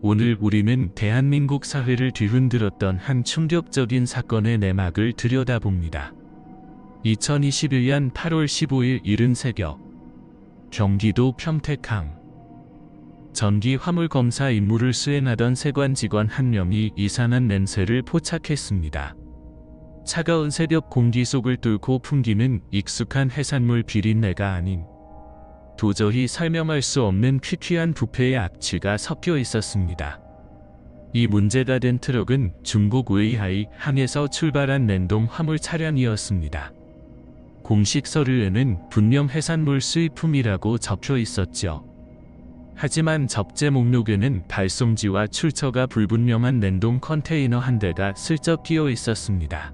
오늘 우리는 대한민국 사회를 뒤흔들었던 한 충격적인 사건의 내막을 들여다봅니다. 2021년 8월 15일 이른 새벽, 경기도 평택항 전기 화물 검사 임무를 수행하던 세관 직원 한 명이 이상한 냄새를 포착했습니다. 차가운 새벽 공기 속을 뚫고 풍기는 익숙한 해산물 비린내가 아닌 도저히 설명할 수 없는 퀴퀴한 부패의 악취가 섞여 있었습니다. 이 문제가 된 트럭은 중국 웨이하이 항에서 출발한 냉동 화물 차량이었습니다. 공식 서류에는 분명 해산물 수입품이라고 적혀 있었죠. 하지만 접재 목록에는 발송지와 출처가 불분명한 냉동 컨테이너 한 대가 슬쩍 끼어 있었습니다.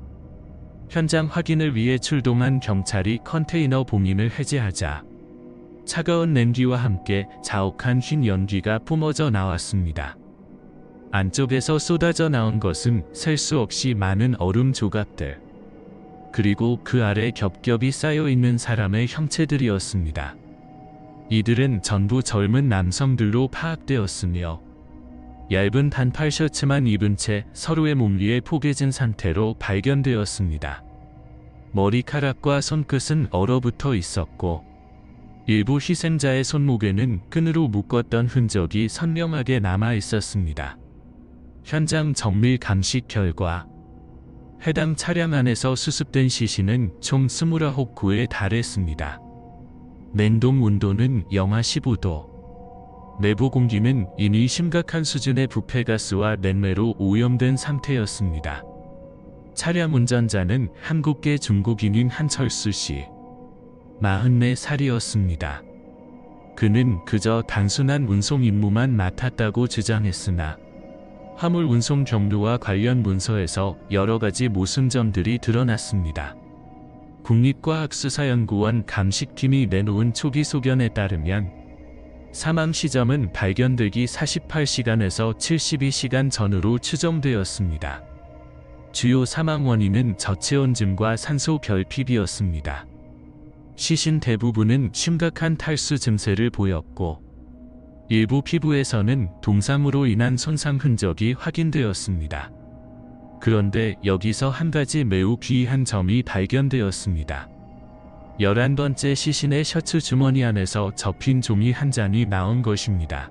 현장 확인을 위해 출동한 경찰이 컨테이너 봉인을 해제하자 차가운 냉기와 함께 자욱한 흰 연기가 뿜어져 나왔습니다. 안쪽에서 쏟아져 나온 것은 셀 수 없이 많은 얼음 조각들, 그리고 그 아래 겹겹이 쌓여 있는 사람의 형체들이었습니다. 이들은 전부 젊은 남성들로 파악되었으며 얇은 단팔 셔츠만 입은 채 서로의 몸 위에 포개진 상태로 발견되었습니다. 머리카락과 손끝은 얼어붙어 있었고 일부 희생자의 손목에는 끈으로 묶었던 흔적이 선명하게 남아 있었습니다. 현장 정밀 감식 결과 해당 차량 안에서 수습된 시신은 총 29구에 달했습니다. 냉동 온도는 영하 15도. 내부 공기는 이미 심각한 수준의 부패가스와 냉매로 오염된 상태였습니다. 차량 운전자는 한국계 중국인인 한철수 씨, 44살이었습니다. 그는 그저 단순한 운송 임무만 맡았다고 주장했으나 화물 운송 경로와 관련 문서에서 여러 가지 모순점들이 드러났습니다. 국립과학수사연구원 감식팀이 내놓은 초기 소견에 따르면 사망 시점은 발견되기 48시간에서 72시간 전후로 추정되었습니다. 주요 사망 원인은 저체온증과 산소 결핍이었습니다. 시신 대부분은 심각한 탈수 증세를 보였고 일부 피부에서는 동상으로 인한 손상 흔적이 확인되었습니다. 그런데 여기서 한 가지 매우 귀한 점이 발견되었습니다. 11번째 시신의 셔츠 주머니 안에서 접힌 종이 한 장이 나온 것입니다.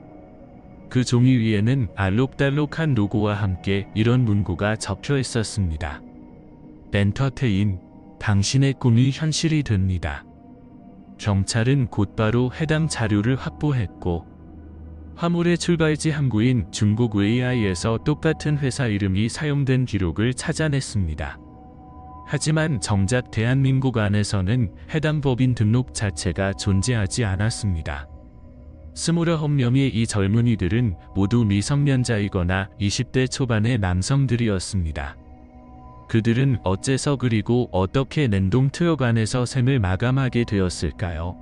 그 종이 위에는 알록달록한 로고와 함께 이런 문구가 적혀 있었습니다. 엔터테인, 당신의 꿈이 현실이 됩니다. 경찰은 곧바로 해당 자료를 확보했고 화물의 출발지 항구인 중국 웨이하이에서 똑같은 회사 이름이 사용된 기록을 찾아냈습니다. 하지만 정작 대한민국 안에서는 해당 법인 등록 자체가 존재하지 않았습니다. 29명의 이 젊은이들은 모두 미성년자이거나 20대 초반의 남성들이었습니다. 그들은 어째서 그리고 어떻게 냉동 트럭 안에서 생을 마감하게 되었을까요?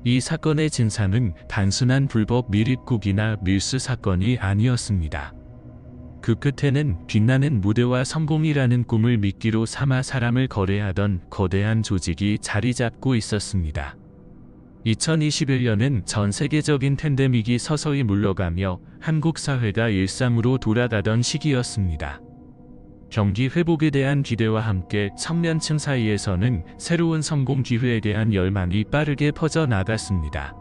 이 사건의 진상은 단순한 불법 밀입국이나 밀수 사건이 아니었습니다. 그 끝에는 빛나는 무대와 성공이라는 꿈을 미끼로 삼아 사람을 거래하던 거대한 조직이 자리 잡고 있었습니다. 2021년은 전 세계적인 팬데믹이 서서히 물러가며 한국 사회가 일상으로 돌아가던 시기였습니다. 경기 회복에 대한 기대와 함께 청년층 사이에서는 새로운 성공 기회에 대한 열망이 빠르게 퍼져나갔습니다.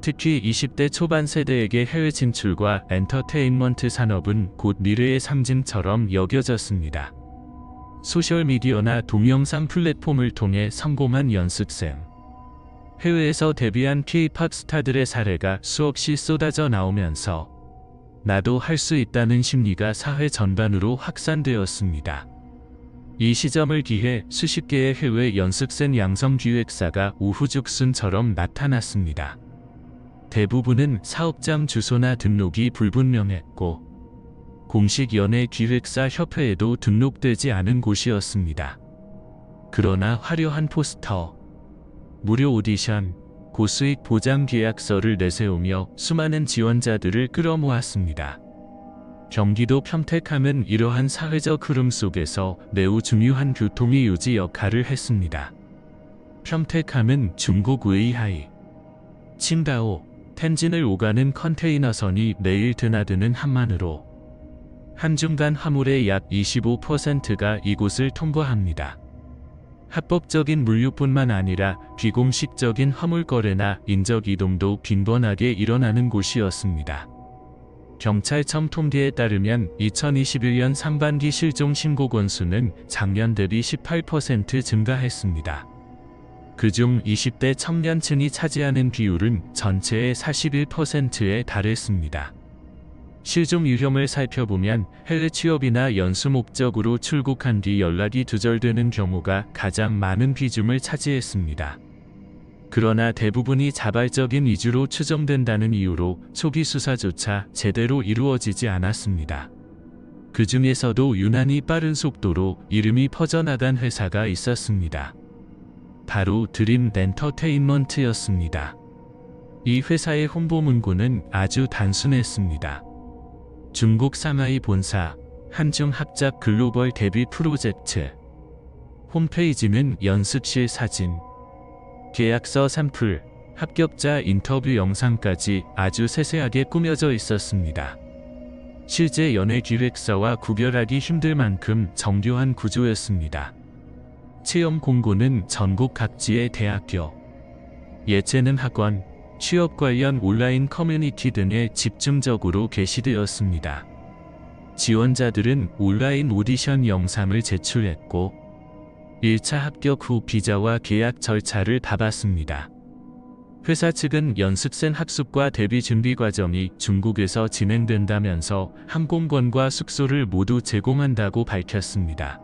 특히 20대 초반 세대에게 해외 진출과 엔터테인먼트 산업은 곧 미래의 상징처럼 여겨졌습니다. 소셜미디어나 동영상 플랫폼을 통해 성공한 연습생, 해외에서 데뷔한 K-팝 스타들의 사례가 수없이 쏟아져 나오면서 나도 할 수 있다는 심리가 사회 전반으로 확산되었습니다. 이 시점을 기해 수십 개의 해외 연습생 양성 기획사가 우후죽순처럼 나타났습니다. 대부분은 사업장 주소나 등록이 불분명했고 공식 연예 기획사 협회에도 등록되지 않은 곳이었습니다. 그러나 화려한 포스터, 무료 오디션, 고수익 보장 계약서를 내세우며 수많은 지원자들을 끌어모았습니다. 경기도 평택항은 이러한 사회적 흐름 속에서 매우 중요한 교통의 요지 역할을 했습니다. 평택항은 중국 웨이하이, 칭다오, 텐진을 오가는 컨테이너선이 매일 드나드는 함만으로 한중간 화물의 약 25%가 이곳을 통과합니다. 합법적인 물류뿐만 아니라 비공식적인 화물 거래나 인적 이동도 빈번하게 일어나는 곳이었습니다. 경찰청 통계에 따르면 2021년 상반기 실종 신고 건수는 작년 대비 18% 증가했습니다. 그중 20대 청년층이 차지하는 비율은 전체의 41%에 달했습니다. 실종 유형을 살펴보면 해외 취업이나 연수 목적으로 출국한 뒤 연락이 두절되는 경우가 가장 많은 비중을 차지했습니다. 그러나 대부분이 자발적인 이주로 추정된다는 이유로 초기 수사조차 제대로 이루어지지 않았습니다. 그 중에서도 유난히 빠른 속도로 이름이 퍼져나간 회사가 있었습니다. 바로 드림 엔터테인먼트였습니다. 이 회사의 홍보 문구는 아주 단순했습니다. 중국 상하이 본사, 한중 합작 글로벌 데뷔 프로젝트. 홈페이지는 연습실 사진, 계약서 샘플, 합격자 인터뷰 영상까지 아주 세세하게 꾸며져 있었습니다. 실제 연애 기획서와 구별하기 힘들 만큼 정교한 구조였습니다. 채용 공고는 전국 각지의 대학교, 예체능 학원, 취업 관련 온라인 커뮤니티 등에 집중적으로 게시되었습니다. 지원자들은 온라인 오디션 영상을 제출했고 1차 합격 후 비자와 계약 절차를 밟았습니다. 회사 측은 연습생 학습과 데뷔 준비 과정이 중국에서 진행된다면서 항공권과 숙소를 모두 제공한다고 밝혔습니다.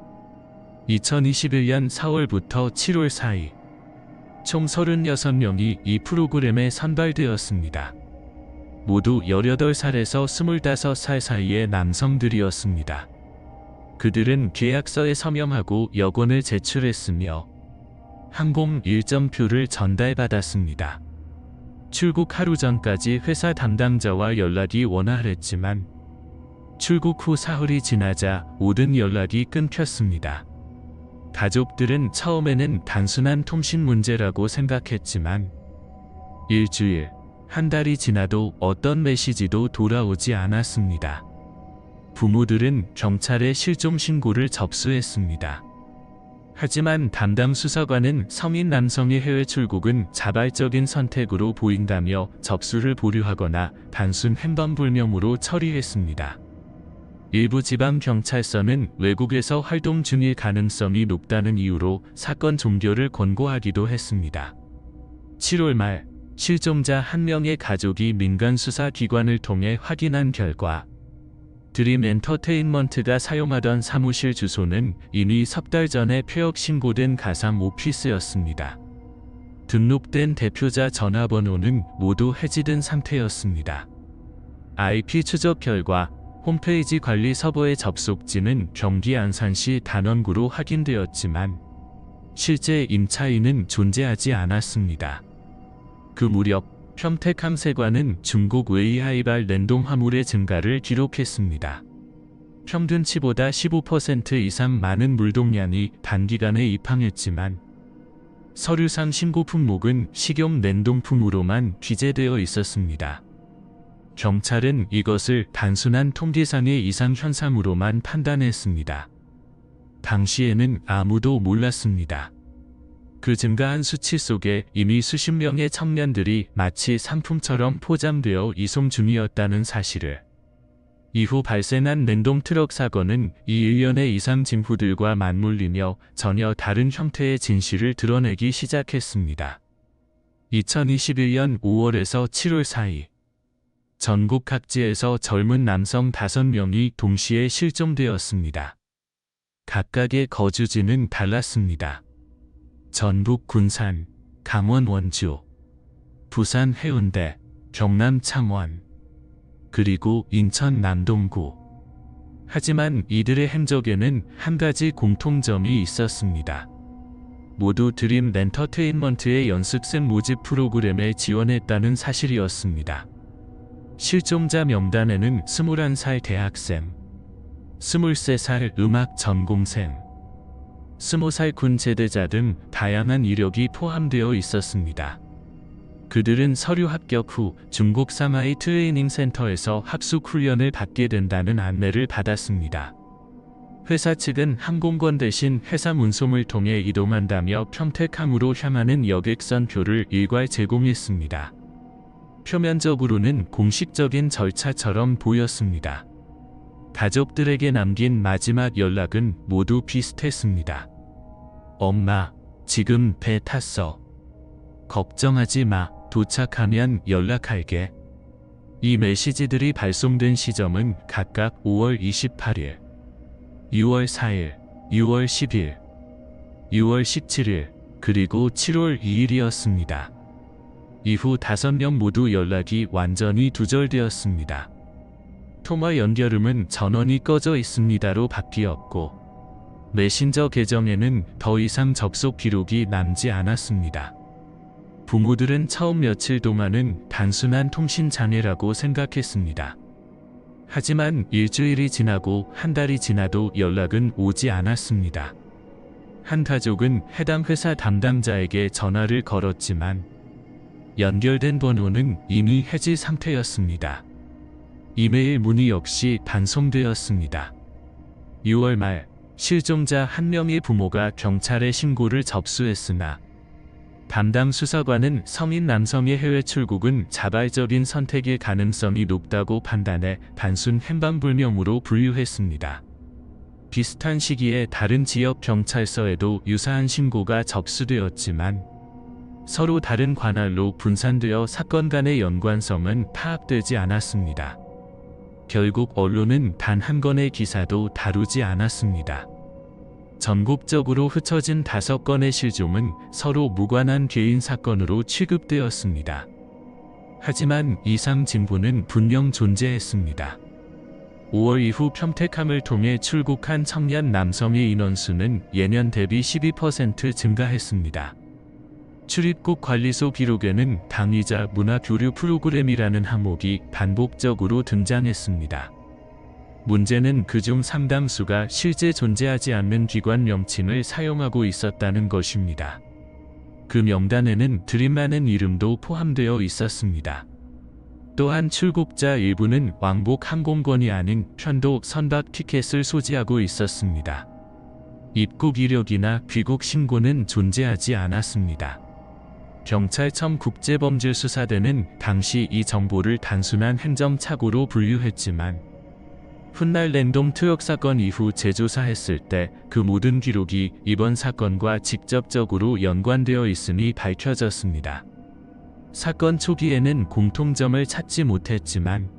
2021년 4월부터 7월 사이 총 36명이 이 프로그램에 선발되었습니다. 모두 18살에서 25살 사이의 남성들이었습니다. 그들은 계약서에 서명하고 여권을 제출했으며 항공 일정표를 전달받았습니다. 출국 하루 전까지 회사 담당자와 연락이 원활했지만 출국 후 사흘이 지나자 모든 연락이 끊겼습니다. 가족들은 처음에는 단순한 통신 문제라고 생각했지만 일주일, 한 달이 지나도 어떤 메시지도 돌아오지 않았습니다. 부모들은 경찰에 실종 신고를 접수했습니다. 하지만 담당 수사관은 성인 남성의 해외 출국은 자발적인 선택으로 보인다며 접수를 보류하거나 단순 행방불명으로 처리했습니다. 일부 지방경찰서는 외국에서 활동 중일 가능성이 높다는 이유로 사건 종결을 권고하기도 했습니다. 7월 말 실종자 한 명의 가족이 민간 수사기관을 통해 확인한 결과 드림 엔터테인먼트가 사용하던 사무실 주소는 이미 석 달 전에 폐업 신고된 가상 오피스였습니다. 등록된 대표자 전화번호는 모두 해지된 상태였습니다. IP 추적 결과 홈페이지 관리 서버의 접속지는 경기 안산시 단원구로 확인되었지만 실제 임차인은 존재하지 않았습니다. 그 무렵 평택함세관은 중국 웨이하이발 냉동 화물의 증가를 기록했습니다. 평균치보다 15% 이상 많은 물동량이 단기간에 입항했지만 서류상 신고 품목은 식용 냉동품으로만 기재되어 있었습니다. 경찰은 이것을 단순한 통계상의 이상 현상으로만 판단했습니다. 당시에는 아무도 몰랐습니다. 그 증가한 수치 속에 이미 수십 명의 청년들이 마치 상품처럼 포장되어 이송 중이었다는 사실을. 이후 발생한 냉동 트럭 사건은 이 일련의 이상 징후들과 맞물리며 전혀 다른 형태의 진실을 드러내기 시작했습니다. 2021년 5월에서 7월 사이 전국 각지에서 젊은 남성 5명이 동시에 실종되었습니다. 각각의 거주지는 달랐습니다. 전북 군산, 강원 원주, 부산 해운대, 경남 창원, 그리고 인천 남동구. 하지만 이들의 행적에는 한 가지 공통점이 있었습니다. 모두 드림 엔터테인먼트의 연습생 모집 프로그램에 지원했다는 사실이었습니다. 실종자 명단에는 21살 대학생, 23살 음악 전공생, 20살 군 제대자 등 다양한 이력이 포함되어 있었습니다. 그들은 서류 합격 후 중국 사마이 트레이닝 센터에서 합숙 훈련을 받게 된다는 안내를 받았습니다. 회사 측은 항공권 대신 회사 문송을 통해 이동한다며 평택항으로 향하는 여객선표를 일괄 제공했습니다. 표면적으로는 공식적인 절차처럼 보였습니다. 가족들에게 남긴 마지막 연락은 모두 비슷했습니다. 엄마, 지금 배 탔어. 걱정하지 마. 도착하면 연락할게. 이 메시지들이 발송된 시점은 각각 5월 28일, 6월 4일, 6월 10일, 6월 17일, 그리고 7월 2일이었습니다. 이후 5명 모두 연락이 완전히 두절되었습니다. 통화 연결음은 전원이 꺼져 있습니다로 바뀌었고, 메신저 계정에는 더 이상 접속 기록이 남지 않았습니다. 부모들은 처음 며칠 동안은 단순한 통신 장애라고 생각했습니다. 하지만 일주일이 지나고 한 달이 지나도 연락은 오지 않았습니다. 한 가족은 해당 회사 담당자에게 전화를 걸었지만 연결된 번호는 이미 해지 상태였습니다. 이메일 문의 역시 단송되었습니다. 6월 말 실종자 한 명의 부모가 경찰에 신고를 접수했으나 담당 수사관은 성인 남성의 해외 출국은 자발적인 선택일 가능성이 높다고 판단해 단순 행방불명으로 분류했습니다. 비슷한 시기에 다른 지역 경찰서에도 유사한 신고가 접수되었지만 서로 다른 관할로 분산되어 사건 간의 연관성은 파악되지 않았습니다. 결국 언론은 단 한 건의 기사도 다루지 않았습니다. 전국적으로 흩어진 5건의 실종은 서로 무관한 개인 사건으로 취급되었습니다. 하지만 이상 징후는 분명 존재했습니다. 5월 이후 평택함을 통해 출국한 청년 남성의 인원수는 예년 대비 12% 증가했습니다. 출입국 관리소 기록에는 당위자 문화교류 프로그램이라는 항목이 반복적으로 등장했습니다. 문제는 그중 상당수가 실제 존재하지 않는 기관 명칭을 사용하고 있었다는 것입니다. 그 명단에는 들이마는 이름도 포함되어 있었습니다. 또한 출국자 일부는 왕복 항공권이 아닌 편도 선박 티켓을 소지하고 있었습니다. 입국 이력이나 귀국 신고는 존재하지 않았습니다. 경찰청 국제범죄수사대는 당시 이 정보를 단순한 행정착오로 분류했지만 훗날 랜덤 투역 사건 이후 재조사했을 때 그 모든 기록이 이번 사건과 직접적으로 연관되어 있음이 밝혀졌습니다. 사건 초기에는 공통점을 찾지 못했지만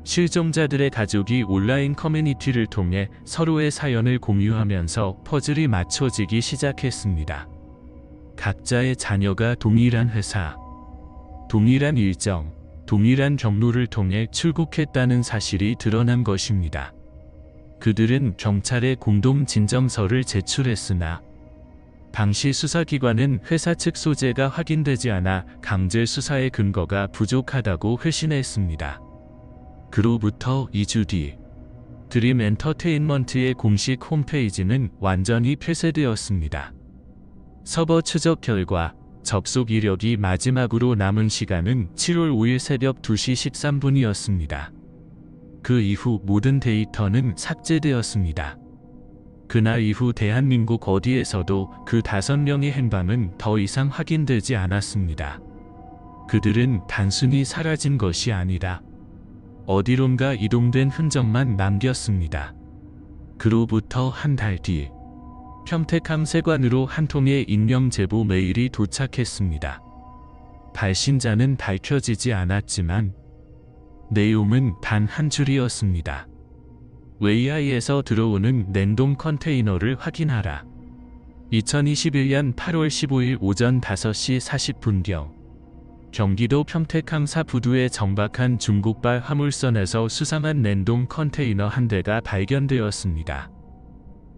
실종자들의 가족이 온라인 커뮤니티를 통해 서로의 사연을 공유하면서 퍼즐이 맞춰지기 시작했습니다. 각자의 자녀가 동일한 회사, 동일한 일정, 동일한 경로를 통해 출국했다는 사실이 드러난 것입니다. 그들은 경찰에 공동 진정서를 제출했으나 당시 수사기관은 회사 측 소재가 확인되지 않아 강제 수사의 근거가 부족하다고 회신했습니다. 그로부터 2주 뒤 드림 엔터테인먼트의 공식 홈페이지는 완전히 폐쇄되었습니다. 서버 추적 결과 접속 이력이 마지막으로 남은 시간은 7월 5일 새벽 2시 13분이었습니다. 그 이후 모든 데이터는 삭제되었습니다. 그날 이후 대한민국 어디에서도 그 5명의 행방은 더 이상 확인되지 않았습니다. 그들은 단순히 사라진 것이 아니라 어디론가 이동된 흔적만 남겼습니다. 그로부터 한 달 뒤 평택함 세관으로 한 통의 익명 제보 메일이 도착했습니다. 발신자는 밝혀지지 않았지만 내용은 단 한 줄이었습니다. 웨이아이에서 들어오는 냉동 컨테이너를 확인하라. 2021년 8월 15일 오전 5시 40분경 경기도 평택항사 부두에 정박한 중국발 화물선에서 수상한 냉동 컨테이너 한 대가 발견되었습니다.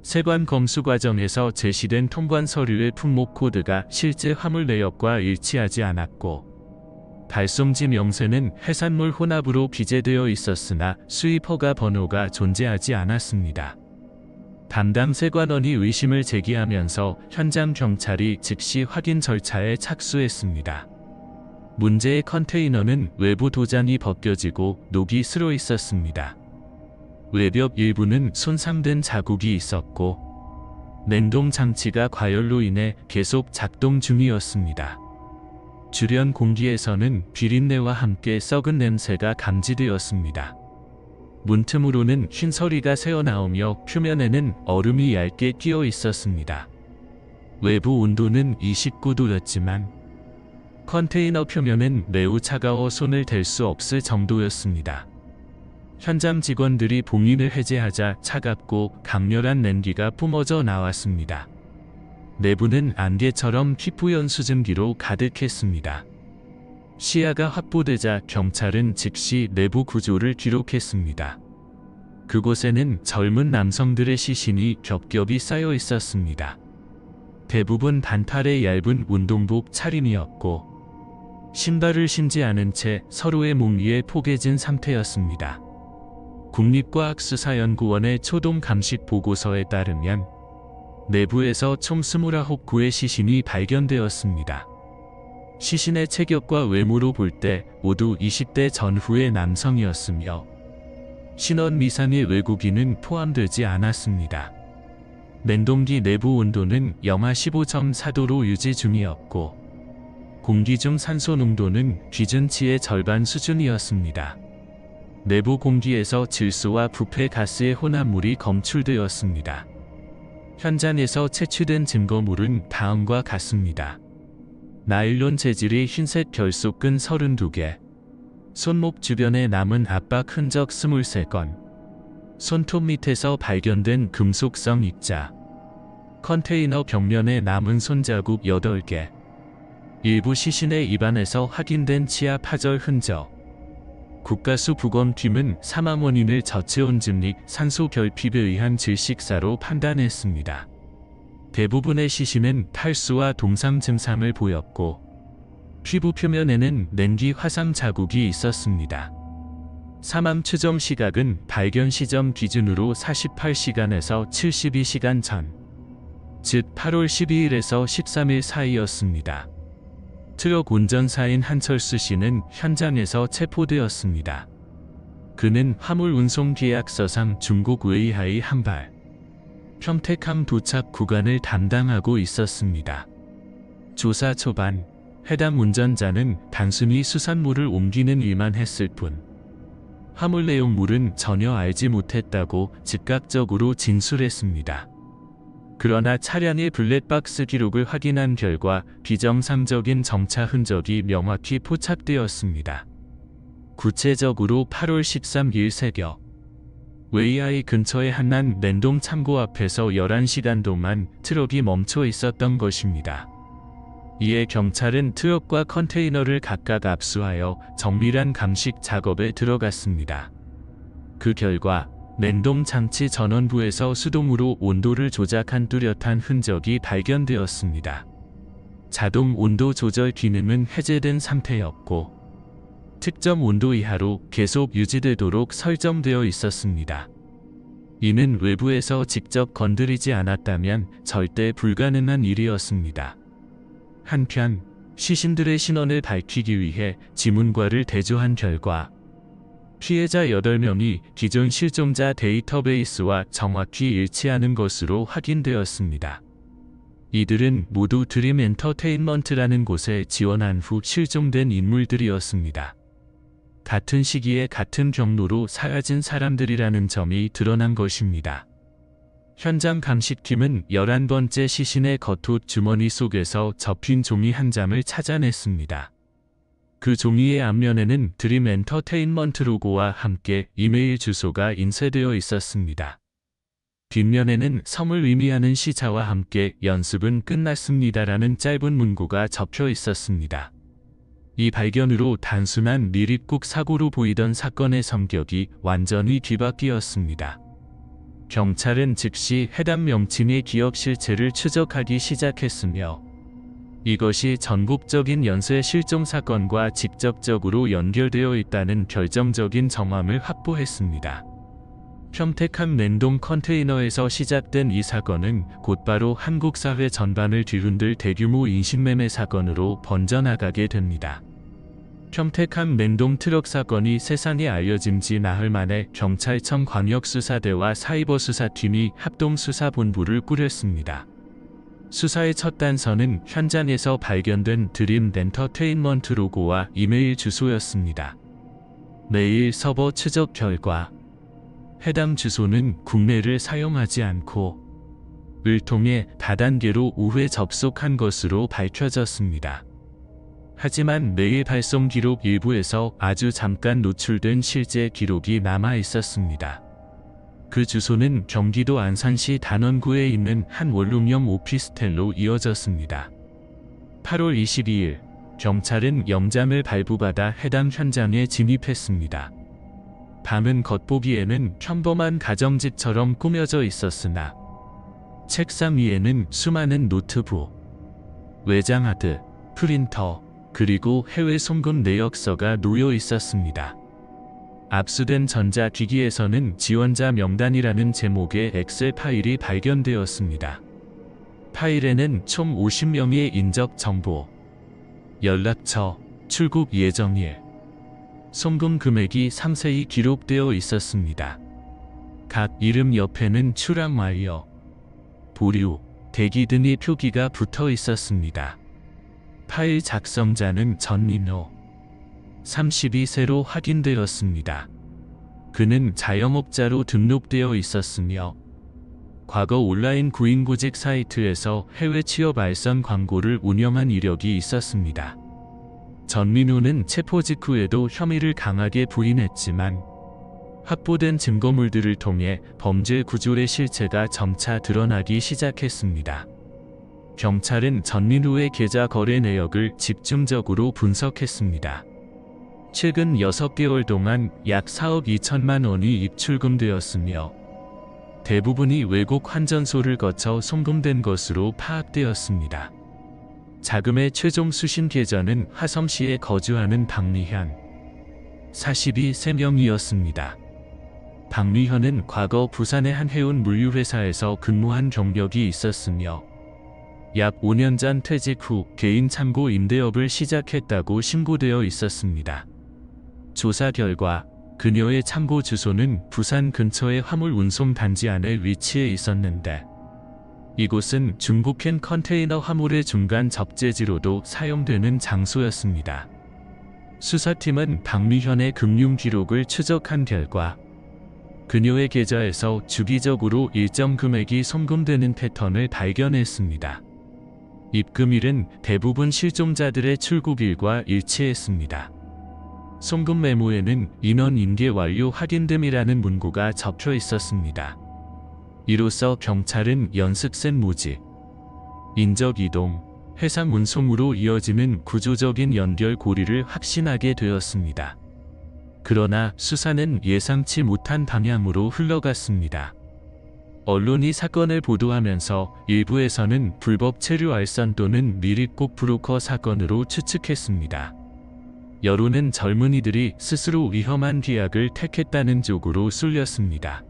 세관 검수 과정에서 제시된 통관 서류의 품목 코드가 실제 화물 내역과 일치하지 않았고 발송지 명세는 해산물 혼합으로 기재되어 있었으나 수입허가 번호가 존재하지 않았습니다. 담당 세관원이 의심을 제기하면서 현장 경찰이 즉시 확인 절차에 착수했습니다. 문제의 컨테이너는 외부 도장이 벗겨지고 녹이 슬어 있었습니다. 외벽 일부는 손상된 자국이 있었고 냉동 장치가 과열로 인해 계속 작동 중이었습니다. 주변 공기에서는 비린내와 함께 썩은 냄새가 감지되었습니다. 문틈으로는 흰서리가 새어나오며 표면에는 얼음이 얇게 끼어 있었습니다. 외부 온도는 29도였지만 컨테이너 표면은 매우 차가워 손을 댈 수 없을 정도였습니다. 현장 직원들이 봉인을 해제하자 차갑고 강렬한 냉기가 뿜어져 나왔습니다. 내부는 안개처럼 희뿌연 수증기로 가득했습니다. 시야가 확보되자 경찰은 즉시 내부 구조를 기록했습니다. 그곳에는 젊은 남성들의 시신이 겹겹이 쌓여 있었습니다. 대부분 반팔의 얇은 운동복 차림이었고 신발을 신지 않은 채 서로의 몸 위에 포개진 상태였습니다. 국립과학수사연구원의 초동 감식 보고서에 따르면 내부에서 총 29구의 시신이 발견되었습니다. 시신의 체격과 외모로 볼 때 모두 20대 전후의 남성이었으며 신원 미상의 외국인은 포함되지 않았습니다. 냉동기 내부 온도는 영하 15.4도로 유지 중이었고 공기 중 산소 농도는 기준치의 절반 수준이었습니다. 내부 공기에서 질소와 부패 가스의 혼합물이 검출되었습니다. 현장에서 채취된 증거물은 다음과 같습니다. 나일론 재질의 흰색 결속근 32개, 손목 주변에 남은 압박 흔적 23건, 손톱 밑에서 발견된 금속성 입자, 컨테이너 벽면에 남은 손자국 8개, 일부 시신의 입안에서 확인된 치아 파절 흔적, 국가수 부검팀은 사망 원인을 저체온증식 산소 결핍에 의한 질식사로 판단했습니다. 대부분의 시신은 탈수와 동상 증상을 보였고 피부 표면에는 냉기 화상 자국이 있었습니다. 사망 추정 시각은 발견 시점 기준으로 48시간에서 72시간 전, 즉 8월 12일에서 13일 사이였습니다. 트럭 운전사인 한철수 씨는 현장에서 체포되었습니다. 그는 화물 운송 계약서상 중국 웨이하이 한발, 평택함 도착 구간을 담당하고 있었습니다. 조사 초반, 해당 운전자는 단순히 수산물을 옮기는 일만 했을 뿐 화물 내용물은 전혀 알지 못했다고 즉각적으로 진술했습니다. 그러나 차량의 블랙박스 기록을 확인한 결과 비정상적인 정차 흔적이 명확히 포착되었습니다. 구체적으로 8월 13일 새벽 웨이하이 근처의 한난 냉동 창고 앞에서 11시간 동안 트럭이 멈춰 있었던 것입니다. 이에 경찰은 트럭과 컨테이너를 각각 압수하여 정밀한 감식 작업에 들어갔습니다. 그 결과 냉동 장치 전원부에서 수동으로 온도를 조작한 뚜렷한 흔적이 발견되었습니다. 자동 온도 조절 기능은 해제된 상태였고 특정 온도 이하로 계속 유지되도록 설정되어 있었습니다. 이는 외부에서 직접 건드리지 않았다면 절대 불가능한 일이었습니다. 한편 시신들의 신원을 밝히기 위해 지문과를 대조한 결과 피해자 8명이 기존 실종자 데이터베이스와 정확히 일치하는 것으로 확인되었습니다. 이들은 모두 드림 엔터테인먼트라는 곳에 지원한 후 실종된 인물들이었습니다. 같은 시기에 같은 경로로 사라진 사람들이라는 점이 드러난 것입니다. 현장 감식팀은 11번째 시신의 겉옷 주머니 속에서 접힌 종이 한 장을 찾아냈습니다. 그 종이의 앞면에는 드림 엔터테인먼트 로고와 함께 이메일 주소가 인쇄되어 있었습니다. 뒷면에는 섬을 의미하는 시자와 함께 연습은 끝났습니다라는 짧은 문구가 적혀 있었습니다. 이 발견으로 단순한 미립국 사고로 보이던 사건의 성격이 완전히 뒤바뀌었습니다. 경찰은 즉시 해당 명칭의 기억 실체를 추적하기 시작했으며 이것이 전국적인 연쇄 실종 사건과 직접적으로 연결되어 있다는 결정적인 정황을 확보했습니다. 평택함 냉동 컨테이너에서 시작된 이 사건은 곧바로 한국 사회 전반을 뒤흔들 대규모 인신매매 사건으로 번져나가게 됩니다. 평택항 냉동 트럭 사건이 세상에 알려진 지 나흘 만에 경찰청 광역수사대와 사이버수사팀이 합동수사본부를 꾸렸습니다. 수사의 첫 단서는 현장에서 발견된 드림 엔터테인먼트 로고와 이메일 주소였습니다. 메일 서버 추적 결과 해당 주소는 국내를 사용하지 않고 을 통해 다단계로 우회 접속한 것으로 밝혀졌습니다. 하지만 메일 발송 기록 일부에서 아주 잠깐 노출된 실제 기록이 남아 있었습니다. 그 주소는 경기도 안산시 단원구에 있는 한 원룸형 오피스텔로 이어졌습니다. 8월 22일, 경찰은 영장을 발부받아 해당 현장에 진입했습니다. 밤은 겉보기에는 평범한 가정집처럼 꾸며져 있었으나 책상 위에는 수많은 노트북, 외장하드, 프린터, 그리고 해외 송금 내역서가 놓여 있었습니다. 압수된 전자기기에서는 지원자 명단이라는 제목의 엑셀 파일이 발견되었습니다. 파일에는 총 50명의 인적 정보, 연락처, 출국 예정일, 송금 금액이 상세히 기록되어 있었습니다. 각 이름 옆에는 출항 완료, 보류, 대기 등의 표기가 붙어 있었습니다. 파일 작성자는 전민호, 32세로 확인되었습니다. 그는 자영업자로 등록되어 있었으며 과거 온라인 구인구직 사이트에서 해외 취업 알선 광고를 운영한 이력이 있었습니다. 전민호는 체포 직후에도 혐의를 강하게 부인했지만 확보된 증거물들을 통해 범죄 구조의 실체가 점차 드러나기 시작했습니다. 경찰은 전민호의 계좌 거래 내역을 집중적으로 분석했습니다. 최근 6개월 동안 약 4억 2천만 원이 입출금되었으며 대부분이 외국 환전소를 거쳐 송금된 것으로 파악되었습니다. 자금의 최종 수신 계좌는 화성시에 거주하는 박미현, 42세명이었습니다. 박미현은 과거 부산의 한 해운 물류회사에서 근무한 경력이 있었으며 약 5년 전 퇴직 후 개인 창고 임대업을 시작했다고 신고되어 있었습니다. 조사 결과 그녀의 창고 주소는 부산 근처의 화물 운송 단지 안에 위치해 있었는데 이곳은 중국행 컨테이너 화물의 중간 접재지로도 사용되는 장소였습니다. 수사팀은 박미현의 금융 기록을 추적한 결과 그녀의 계좌에서 주기적으로 일정 금액이 송금되는 패턴을 발견했습니다. 입금일은 대부분 실종자들의 출국일과 일치했습니다. 송금 메모에는 인원 인계 완료 확인됨이라는 문구가 적혀 있었습니다. 이로써 경찰은 연습생 모집, 인적 이동, 해상 운송으로 이어지는 구조적인 연결 고리를 확신하게 되었습니다. 그러나 수사는 예상치 못한 방향으로 흘러갔습니다. 언론이 사건을 보도하면서 일부에서는 불법 체류 알선 또는 미립국 브로커 사건으로 추측했습니다. 여론은 젊은이들이 스스로 위험한 계약을 택했다는 쪽으로 쏠렸습니다.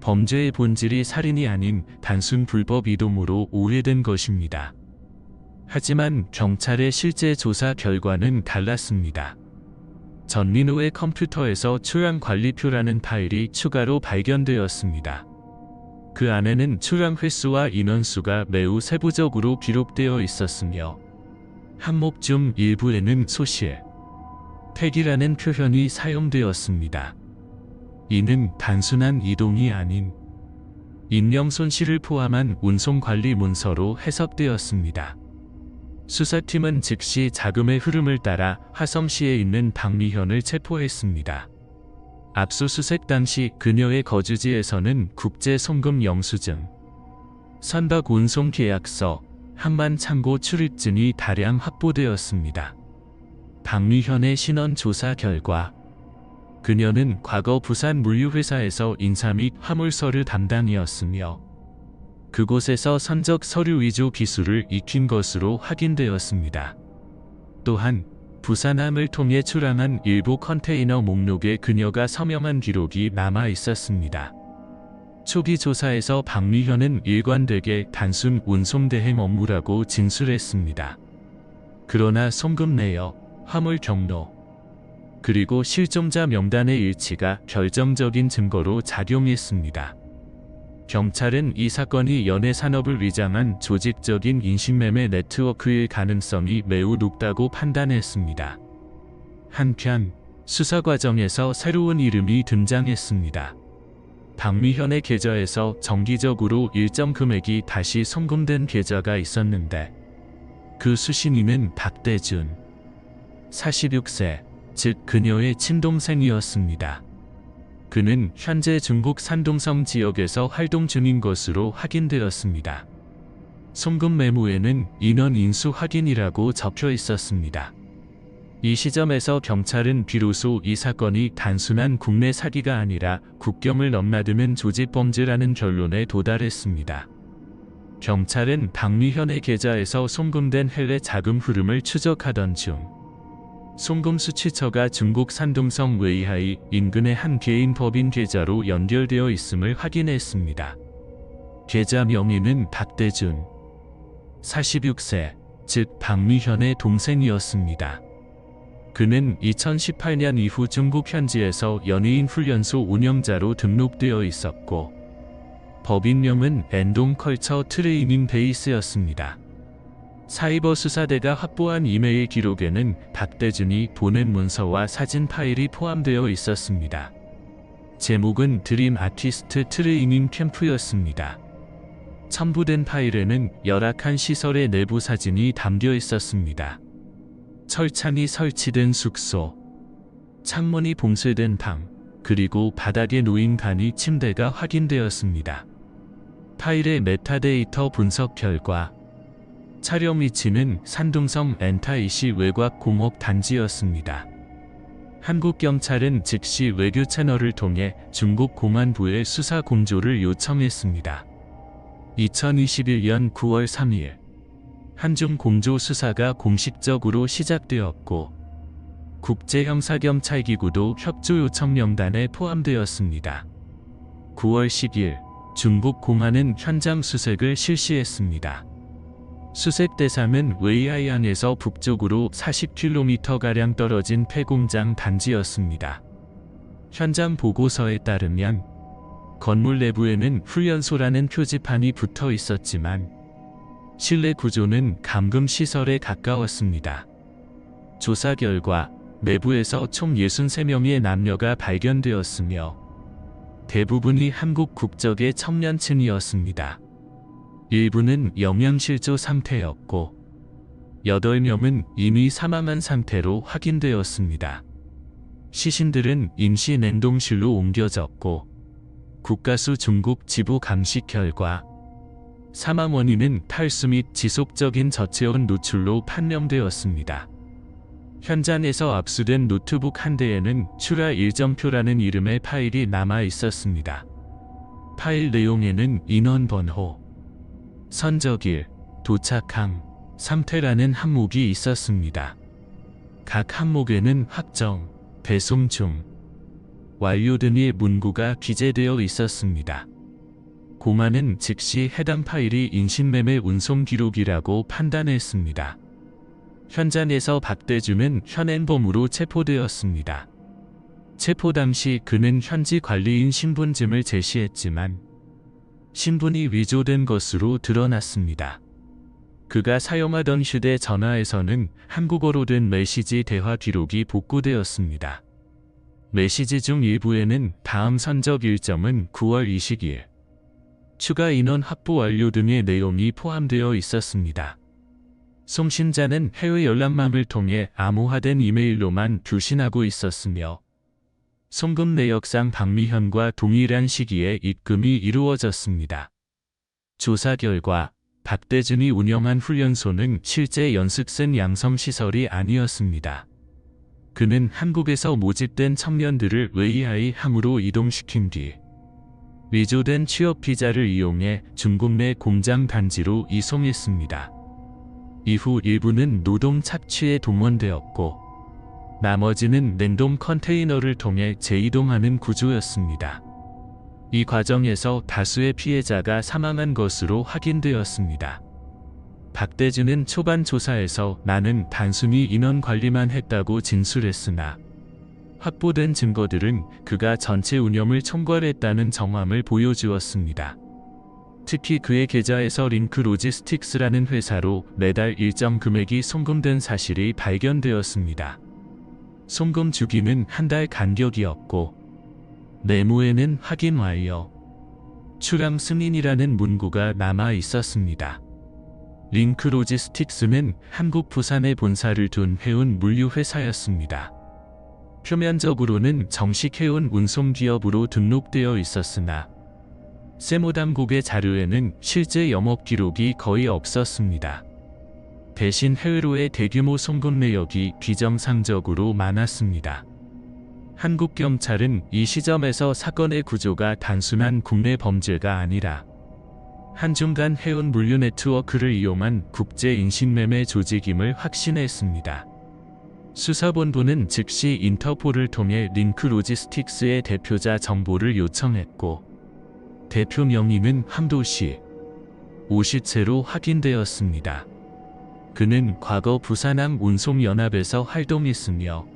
범죄의 본질이 살인이 아닌 단순 불법 이동으로 오해된 것입니다. 하지만 경찰의 실제 조사 결과는 달랐습니다. 전민호의 컴퓨터에서 출항 관리표라는 파일이 추가로 발견되었습니다. 그 안에는 출항 횟수와 인원수가 매우 세부적으로 기록되어 있었으며 항목 중 일부에는 소실, 폐기라는 표현이 사용되었습니다. 이는 단순한 이동이 아닌 인명 손실을 포함한 운송관리 문서로 해석되었습니다. 수사팀은 즉시 자금의 흐름을 따라 화성시에 있는 박미현을 체포했습니다. 압수수색 당시 그녀의 거주지에서는 국제 송금 영수증, 선박 운송 계약서, 항만 창고 출입증이 다량 확보되었습니다. 박미현의 신원 조사 결과 그녀는 과거 부산 물류회사에서 인사 및 화물서류 담당이었으며 그곳에서 선적 서류 위조 기술을 익힌 것으로 확인되었습니다. 또한 부산함을 통해 출항한 일부 컨테이너 목록에 그녀가 서명한 기록이 남아 있었습니다. 초기 조사에서 박미현은 일관되게 단순 운송 대행 업무라고 진술했습니다. 그러나 송금 내역, 화물 경로, 그리고 실종자 명단의 일치가 결정적인 증거로 작용했습니다. 경찰은 이 사건이 연예산업을 위장한 조직적인 인신매매 네트워크일 가능성이 매우 높다고 판단했습니다. 한편 수사 과정에서 새로운 이름이 등장했습니다. 박미현의 계좌에서 정기적으로 일정 금액이 다시 송금된 계좌가 있었는데 그 수신인은 박대준, 46세, 즉 그녀의 친동생이었습니다. 그는 현재 중국 산둥성 지역에서 활동 중인 것으로 확인되었습니다. 송금 메모에는 인원 인수 확인이라고 적혀 있었습니다. 이 시점에서 경찰은 비로소 이 사건이 단순한 국내 사기가 아니라 국경을 넘나드는 조직범죄라는 결론에 도달했습니다. 경찰은 박미현의 계좌에서 송금된 해외 자금 흐름을 추적하던 중 송금 수취처가 중국 산둥성 웨이하이 인근의 한 개인 법인 계좌로 연결되어 있음을 확인했습니다. 계좌 명의는 박대준, 46세, 즉 박미현의 동생이었습니다. 그는 2018년 이후 중국 현지에서 연예인 훈련소 운영자로 등록되어 있었고 법인명은 엔동 컬처 트레이닝 베이스였습니다. 사이버 수사대가 확보한 이메일 기록에는 박대준이 보낸 문서와 사진 파일이 포함되어 있었습니다. 제목은 드림 아티스트 트레이닝 캠프였습니다. 첨부된 파일에는 열악한 시설의 내부 사진이 담겨 있었습니다. 철창이 설치된 숙소, 창문이 봉쇄된 방, 그리고 바닥에 놓인 간이 침대가 확인되었습니다. 파일의 메타데이터 분석 결과 촬영 위치는 산둥성 엔타이시 외곽 공업 단지였습니다. 한국 경찰은 즉시 외교 채널을 통해 중국 공안부에 수사 공조를 요청했습니다. 2021년 9월 3일 한중 공조 수사가 공식적으로 시작되었고 국제형사경찰기구도 협조 요청 명단에 포함되었습니다. 9월 10일 중국 공안은 현장 수색을 실시했습니다. 수색 대상은 웨이하이안에서 북쪽으로 40km가량 떨어진 폐공장 단지였습니다. 현장 보고서에 따르면 건물 내부에는 훈련소라는 표지판이 붙어 있었지만 실내 구조는 감금 시설에 가까웠습니다. 조사 결과 내부에서 총 63명의 남녀가 발견되었으며 대부분이 한국 국적의 청년층이었습니다. 일부는 영양실조 상태였고 8명은 이미 사망한 상태로 확인되었습니다. 시신들은 임시 냉동실로 옮겨졌고 국가수 중국 지부 감식 결과 사망 원인은 탈수 및 지속적인 저체온 노출로 판명되었습니다. 현장에서 압수된 노트북 한 대에는 출하 일정표라는 이름의 파일이 남아 있었습니다. 파일 내용에는 인원번호, 선적일, 도착항, 상태라는 항목이 있었습니다. 각 항목에는 확정, 배송 중, 완료 등의 문구가 기재되어 있었습니다. 공안은 즉시 해당 파일이 인신매매 운송 기록이라고 판단했습니다. 현장에서 박대준은 현행범으로 체포되었습니다. 체포 당시 그는 현지 관리인 신분증을 제시했지만 신분이 위조된 것으로 드러났습니다. 그가 사용하던 휴대전화에서는 한국어로 된 메시지 대화 기록이 복구되었습니다. 메시지 중 일부에는 다음 선적 일정은 9월 20일, 추가 인원 확보 완료 등의 내용이 포함되어 있었습니다. 송신자는 해외 연락망을 통해 암호화된 이메일로만 교신하고 있었으며 송금 내역상 박미현과 동일한 시기에 입금이 이루어졌습니다. 조사 결과 박대준이 운영한 훈련소는 실제 연습생 양성시설이 아니었습니다. 그는 한국에서 모집된 청년들을 웨이하이 함으로 이동시킨 뒤 위조된 취업 비자를 이용해 중국 내 공장 단지로 이송했습니다. 이후 일부는 노동 착취에 동원되었고 나머지는 냉동 컨테이너를 통해 재이동하는 구조였습니다. 이 과정에서 다수의 피해자가 사망한 것으로 확인되었습니다. 박대준은 초반 조사에서 나는 단순히 인원 관리만 했다고 진술했으나 확보된 증거들은 그가 전체 운영을 총괄했다는 정황을 보여주었습니다. 특히 그의 계좌에서 링크 로지스틱스라는 회사로 매달 일정 금액이 송금된 사실이 발견되었습니다. 송금 주기는 한 달 간격이었고 네모에는 확인 완료, 출항 승인이라는 문구가 남아 있었습니다. 링크 로지스틱스는 한국 부산에 본사를 둔 해운 물류 회사였습니다. 표면적으로는 정식 해운 운송 기업으로 등록되어 있었으나 세무당국의 자료에는 실제 영업 기록이 거의 없었습니다. 대신 해외로의 대규모 송금 내역이 비정상적으로 많았습니다. 한국 경찰은 이 시점에서 사건의 구조가 단순한 국내 범죄가 아니라 한중간 해운 물류 네트워크를 이용한 국제 인신매매 조직임을 확신했습니다. 수사본부는 즉시 인터폴을 통해 링크 로지스틱스의 대표자 정보를 요청했고 대표 명의는 함도시 오시채로 확인되었습니다. 그는 과거 부산항 운송연합에서 활동했으며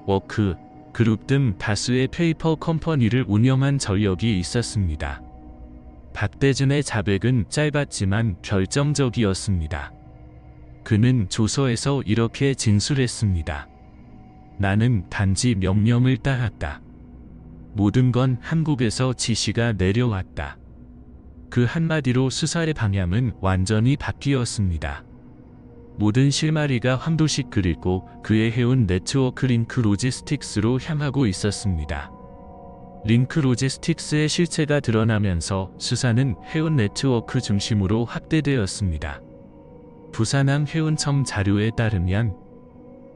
워크, 그룹 등 다수의 페이퍼 컴퍼니를 운영한 전력이 있었습니다. 박대준의 자백은 짧았지만 결정적이었습니다. 그는 조서에서 이렇게 진술했습니다. 나는 단지 명령을 따랐다. 모든 건 한국에서 지시가 내려왔다. 그 한마디로 수사의 방향은 완전히 바뀌었습니다. 모든 실마리가 함도식 그리고 그의 해운 네트워크 링크 로지스틱스로 향하고 있었습니다. 링크 로지스틱스의 실체가 드러나면서 수사는 해운 네트워크 중심으로 확대되었습니다. 부산항 해운청 자료에 따르면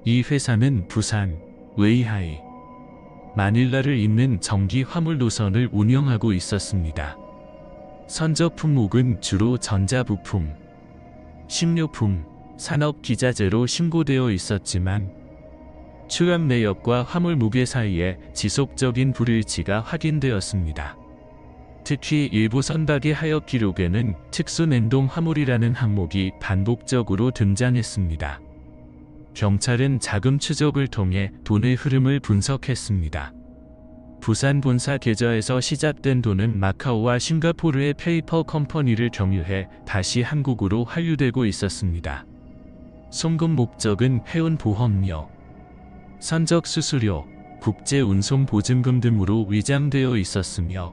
이 회사는 부산, 웨이하이, 마닐라를 잇는 정기 화물 노선을 운영하고 있었습니다. 선적 품목은 주로 전자부품, 식료품, 산업기자재로 신고되어 있었지만 출항 내역과 화물 무게 사이에 지속적인 불일치가 확인되었습니다. 특히 일부 선박의 하역 기록에는 특수냉동 화물이라는 항목이 반복적으로 등장했습니다. 경찰은 자금 추적을 통해 돈의 흐름을 분석했습니다. 부산 본사 계좌에서 시작된 돈은 마카오와 싱가포르의 페이퍼 컴퍼니를 경유해 다시 한국으로 환류되고 있었습니다. 송금 목적은 해운 보험료, 선적 수수료, 국제 운송 보증금 등으로 위장되어 있었으며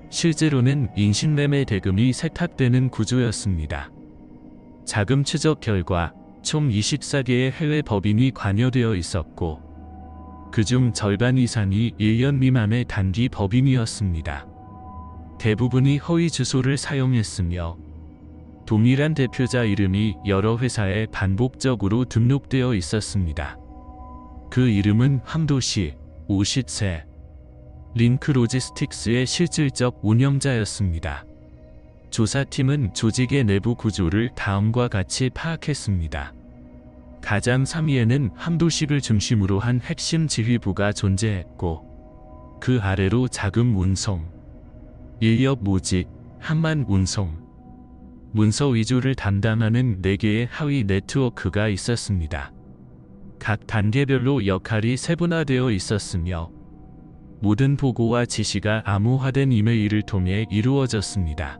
실제로는 인신매매 대금이 세탁되는 구조였습니다. 자금 추적 결과 총 24개의 해외 법인이 관여되어 있었고 그중 절반 이상이 1년 미만의 단기 법인이었습니다. 대부분이 허위 주소를 사용했으며 동일한 대표자 이름이 여러 회사에 반복적으로 등록되어 있었습니다. 그 이름은 함도시, 오시채, 링크 로지스틱스의 실질적 운영자였습니다. 조사팀은 조직의 내부 구조를 다음과 같이 파악했습니다. 가장 상위에는 함도식을 중심으로 한 핵심 지휘부가 존재했고 그 아래로 자금 운송, 인력 모집, 항만 운송, 문서 위조를 담당하는 4개의 하위 네트워크가 있었습니다. 각 단계별로 역할이 세분화되어 있었으며 모든 보고와 지시가 암호화된 이메일을 통해 이루어졌습니다.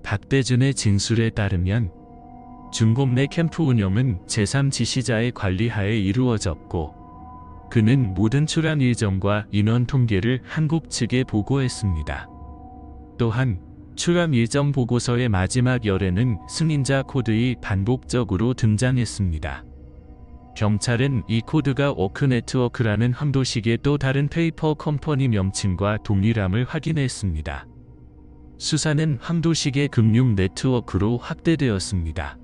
박대준의 진술에 따르면 중공 내 캠프 운영은 제3지시자의 관리하에 이루어졌고 그는 모든 출항 일정과 인원 통계를 한국 측에 보고했습니다. 또한 출항 일정 보고서의 마지막 열에는 승인자 코드가 반복적으로 등장했습니다. 경찰은 이 코드가 워크네트워크라는 함도식의 또 다른 페이퍼 컴퍼니 명칭과 동일함을 확인했습니다. 수사는 함도식의 금융 네트워크로 확대되었습니다.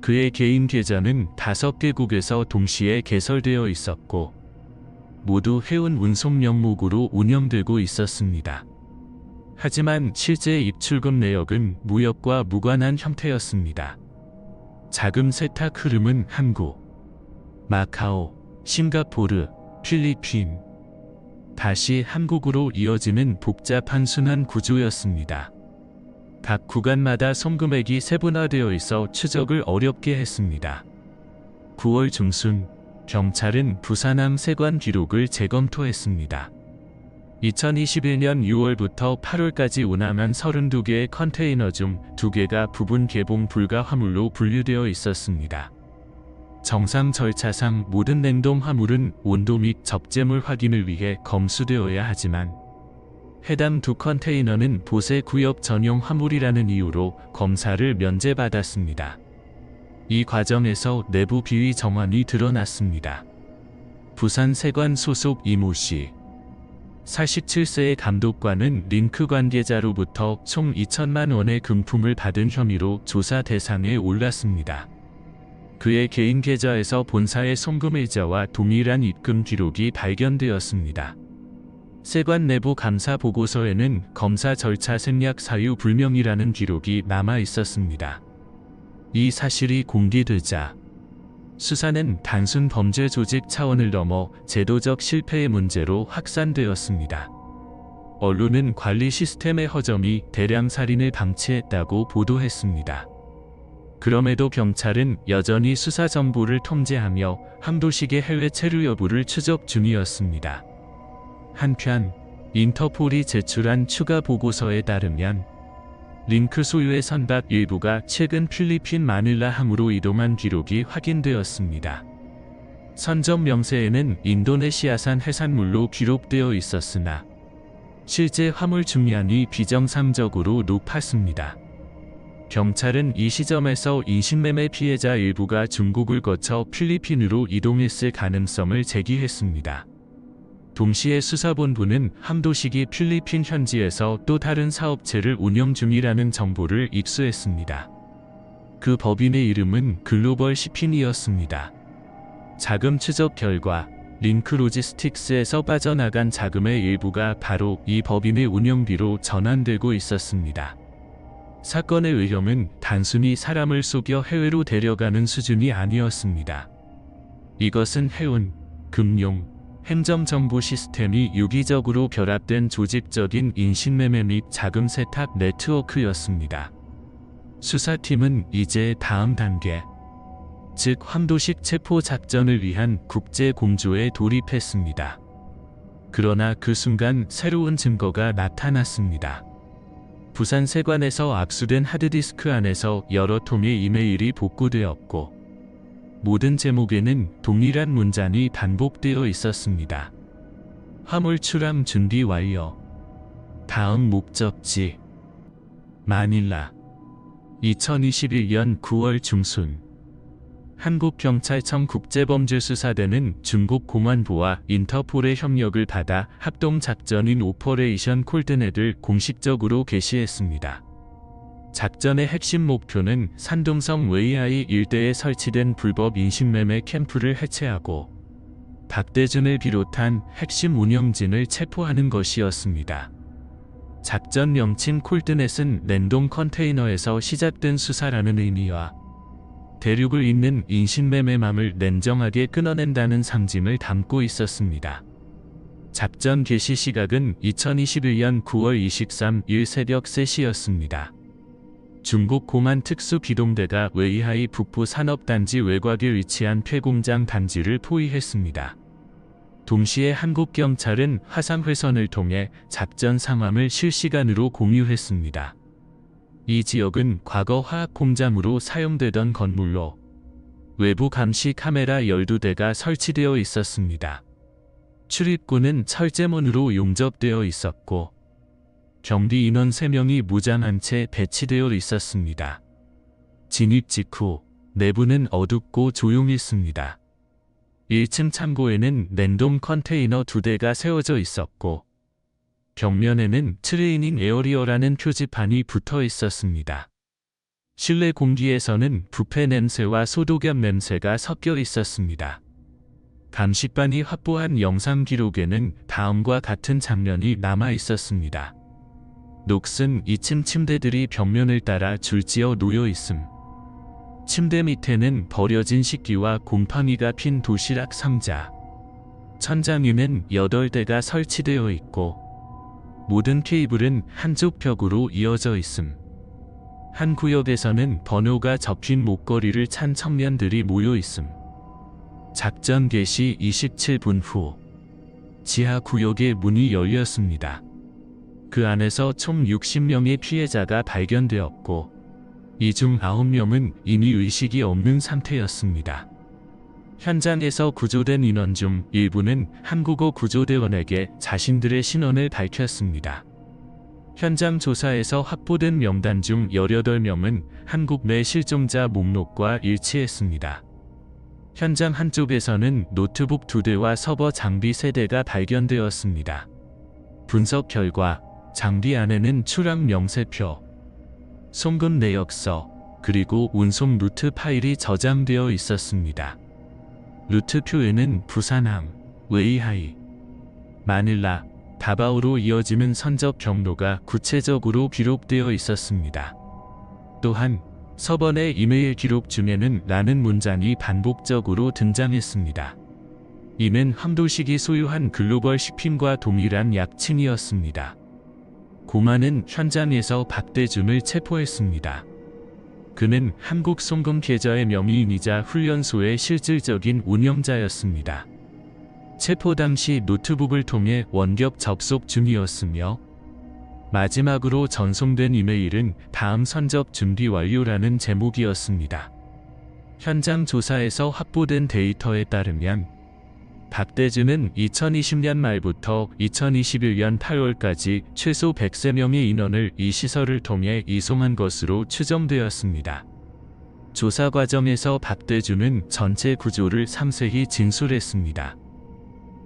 그의 개인 계좌는 5개국에서 동시에 개설되어 있었고 모두 해운 운송 명목으로 운영되고 있었습니다. 하지만 실제 입출금 내역은 무역과 무관한 형태였습니다. 자금 세탁 흐름은 한국, 마카오, 싱가포르, 필리핀, 다시 한국으로 이어지는 복잡한 순환 구조였습니다. 각 구간마다 송금액이 세분화되어 있어 추적을 어렵게 했습니다. 9월 중순, 경찰은 부산항 세관 기록을 재검토했습니다. 2021년 6월부터 8월까지 운항한 32개의 컨테이너 중 2개가 부분 개봉 불가 화물로 분류되어 있었습니다. 정상 절차상 모든 냉동 화물은 온도 및 접재물 확인을 위해 검수되어야 하지만 해당 2 컨테이너는 보세 구역 전용 화물이라는 이유로 검사를 면제받았습니다. 이 과정에서 내부 비위 정황이 드러났습니다. 부산 세관 소속 이모 씨. 47세의 감독관은 링크 관계자로부터 총 2천만 원의 금품을 받은 혐의로 조사 대상에 올랐습니다. 그의 개인 계좌에서 본사의 송금일자와 동일한 입금 기록이 발견되었습니다. 세관 내부 감사 보고서에는 검사 절차 생략 사유 불명이라는 기록이 남아 있었습니다. 이 사실이 공개되자 수사는 단순 범죄 조직 차원을 넘어 제도적 실패의 문제로 확산되었습니다. 언론은 관리 시스템의 허점이 대량 살인을 방치했다고 보도했습니다. 그럼에도 경찰은 여전히 수사 정보를 통제하며 한도식의 해외 체류 여부를 추적 중이었습니다. 한편 인터폴이 제출한 추가 보고서에 따르면 링크 소유의 선박 일부가 최근 필리핀 마닐라 항으로 이동한 기록이 확인되었습니다. 선적 명세에는 인도네시아산 해산물로 기록되어 있었으나 실제 화물 중량이 비정상적으로 높았습니다. 경찰은 이 시점에서 인신매매 피해자 일부가 중국을 거쳐 필리핀으로 이동했을 가능성을 제기했습니다. 동시에 수사본부는 함도식이 필리핀 현지에서 또 다른 사업체를 운영 중이라는 정보를 입수했습니다. 그 법인의 이름은 글로벌 시핀이었습니다. 자금 추적 결과 링크 로지스틱스에서 빠져나간 자금의 일부가 바로 이 법인의 운영비로 전환되고 있었습니다. 사건의 위험은 단순히 사람을 속여 해외로 데려가는 수준이 아니었습니다. 이것은 해운, 금융, 행정정보 시스템이 유기적으로 결합된 조직적인 인신매매 및 자금 세탁 네트워크였습니다. 수사팀은 이제 다음 단계, 즉 함도식 체포 작전을 위한 국제 공조에 돌입했습니다. 그러나 그 순간 새로운 증거가 나타났습니다. 부산 세관에서 압수된 하드디스크 안에서 여러 통의 이메일이 복구되었고 모든 제목에는 동일한 문장이 반복되어 있었습니다. 화물 출항 준비 완료. 다음 목적지 마닐라. 2021년 9월 중순 한국경찰청 국제범죄수사대는 중국 공안부와 인터폴의 협력을 받아 합동작전인 오퍼레이션 콜드넷을 공식적으로 개시했습니다. 작전의 핵심 목표는 산둥성 웨이하이 일대에 설치된 불법 인신매매 캠프를 해체하고 박대준을 비롯한 핵심 운영진을 체포하는 것이었습니다. 작전 명칭 콜드넷은 냉동 컨테이너에서 시작된 수사라는 의미와 대륙을 잇는 인신매매망을 냉정하게 끊어낸다는 상징을 담고 있었습니다. 작전 개시 시각은 2021년 9월 23일 새벽 3시였습니다. 중국 공안 특수기동대가 웨이하이 북부 산업단지 외곽에 위치한 폐공장 단지를 포위했습니다. 동시에 한국경찰은 화상회선을 통해 작전 상황을 실시간으로 공유했습니다. 이 지역은 과거 화학공장으로 사용되던 건물로 외부 감시 카메라 12대가 설치되어 있었습니다. 출입구는 철제문으로 용접되어 있었고 경비 인원 3명이 무장한 채 배치되어 있었습니다. 진입 직후 내부는 어둡고 조용했습니다. 1층 창고에는 냉동 컨테이너 2대가 세워져 있었고 벽면에는 트레이닝 에어리어라는 표지판이 붙어 있었습니다. 실내 공기에서는 부패 냄새와 소독약 냄새가 섞여 있었습니다. 감식반이 확보한 영상 기록에는 다음과 같은 장면이 남아 있었습니다. 녹슨 2층 침대들이 벽면을 따라 줄지어 놓여 있음. 침대 밑에는 버려진 식기와 곰팡이가 핀 도시락 상자. 천장 위는 8대가 설치되어 있고 모든 케이블은 한쪽 벽으로 이어져 있음. 한 구역에서는 번호가 적힌 목걸이를 찬 청년들이 모여 있음. 작전 개시 27분 후 지하 구역의 문이 열렸습니다. 그 안에서 총 60명의 피해자가 발견되었고 이 중 9명은 이미 의식이 없는 상태였습니다. 현장에서 구조된 인원 중 일부는 한국어 구조대원에게 자신들의 신원을 밝혔습니다. 현장 조사에서 확보된 명단 중 18명은 한국 내 실종자 목록과 일치했습니다. 현장 한쪽에서는 노트북 2대와 서버 장비 3대가 발견되었습니다. 분석 결과 장비 안에는 출항 명세표, 송금 내역서, 그리고 운송 루트 파일이 저장되어 있었습니다. 루트표에는 부산항, 웨이하이, 마닐라, 다바오로 이어지는 선적 경로가 구체적으로 기록되어 있었습니다. 또한 서버 내 이메일 기록 중에는 라는 문장이 반복적으로 등장했습니다. 이는 함도식이 소유한 글로벌 시핑과 동일한 약칭이었습니다. 고만은 현장에서 박대준을 체포했습니다. 그는 한국 송금 계좌의 명의인이자 훈련소의 실질적인 운영자였습니다. 체포 당시 노트북을 통해 원격 접속 중이었으며 마지막으로 전송된 이메일은 다음 선적 준비 완료라는 제목이었습니다. 현장 조사에서 확보된 데이터에 따르면 박대준은 2020년 말부터 2021년 8월까지 최소 103명의 인원을 이 시설을 통해 이송한 것으로 추정되었습니다. 조사 과정에서 박대준은 전체 구조를 상세히 진술했습니다.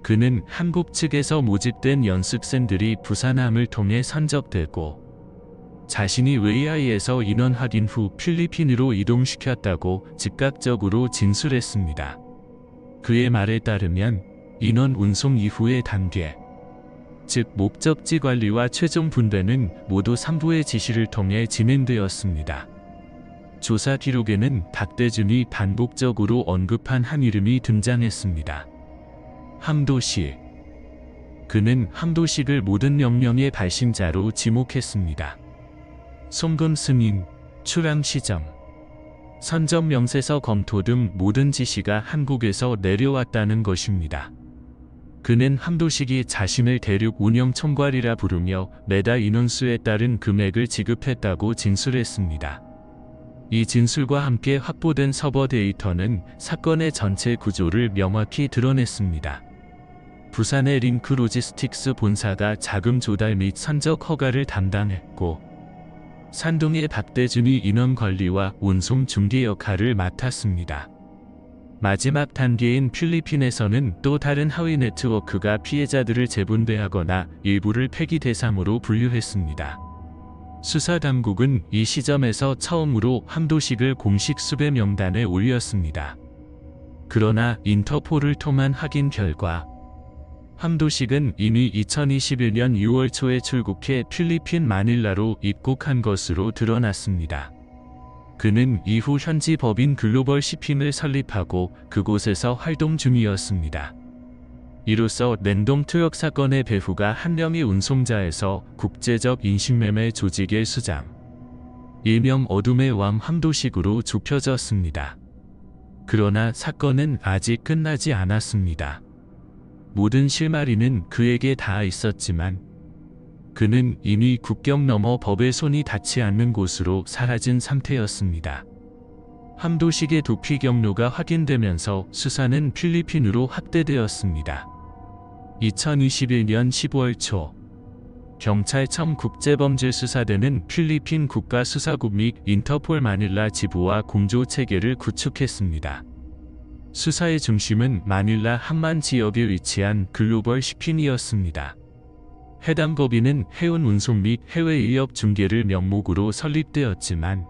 그는 한국 측에서 모집된 연습생들이 부산함을 통해 선적되고 자신이 웨이하이에서 인원 확인 후 필리핀으로 이동시켰다고 즉각적으로 진술했습니다. 그의 말에 따르면 인원 운송 이후의 단계, 즉 목적지 관리와 최종 분배는 모두 상부의 지시를 통해 진행되었습니다. 조사 기록에는 박대준이 반복적으로 언급한 한 이름이 등장했습니다. 함도식. 그는 함도식을 모든 명령의 발신자로 지목했습니다. 송금 승인, 출항 시점, 선적 명세서 검토 등 모든 지시가 한국에서 내려왔다는 것입니다. 그는 함도식이 자신을 대륙 운영 총괄이라 부르며 매달 인원수에 따른 금액을 지급했다고 진술했습니다. 이 진술과 함께 확보된 서버 데이터는 사건의 전체 구조를 명확히 드러냈습니다. 부산의 링크 로지스틱스 본사가 자금 조달 및 선적 허가를 담당했고 산동의 박대준이 인원 관리와 운송 중개 역할을 맡았습니다. 마지막 단계인 필리핀에서는 또 다른 하위 네트워크가 피해자들을 재분배하거나 일부를 폐기 대상으로 분류했습니다. 수사당국은 이 시점에서 처음으로 함도식을 공식 수배 명단에 올렸습니다. 그러나 인터폴을 통한 확인 결과 함도식은 이미 2021년 6월 초에 출국해 필리핀 마닐라로 입국한 것으로 드러났습니다. 그는 이후 현지 법인 글로벌 시핑을 설립하고 그곳에서 활동 중이었습니다. 이로써 랜덤 투역 사건의 배후가 한명의 운송자에서 국제적 인식매매 조직의 수장, 일명 어둠의 왕 함도식으로 좁혀졌습니다. 그러나 사건은 아직 끝나지 않았습니다. 모든 실마리는 그에게 닿아 있었지만 그는 이미 국경 너머 법의 손이 닿지 않는 곳으로 사라진 상태였습니다. 함도식의 도피 경로가 확인되면서 수사는 필리핀으로 확대되었습니다. 2021년 15월 초 경찰청 국제범죄수사대는 필리핀 국가수사국 및 인터폴 마닐라 지부와 공조 체계를 구축했습니다. 수사의 중심은 마닐라 함만 지역에 위치한 글로벌 시핑이었습니다. 해당 법인은 해운 운송 및 해외 인력 중개를 명목으로 설립되었지만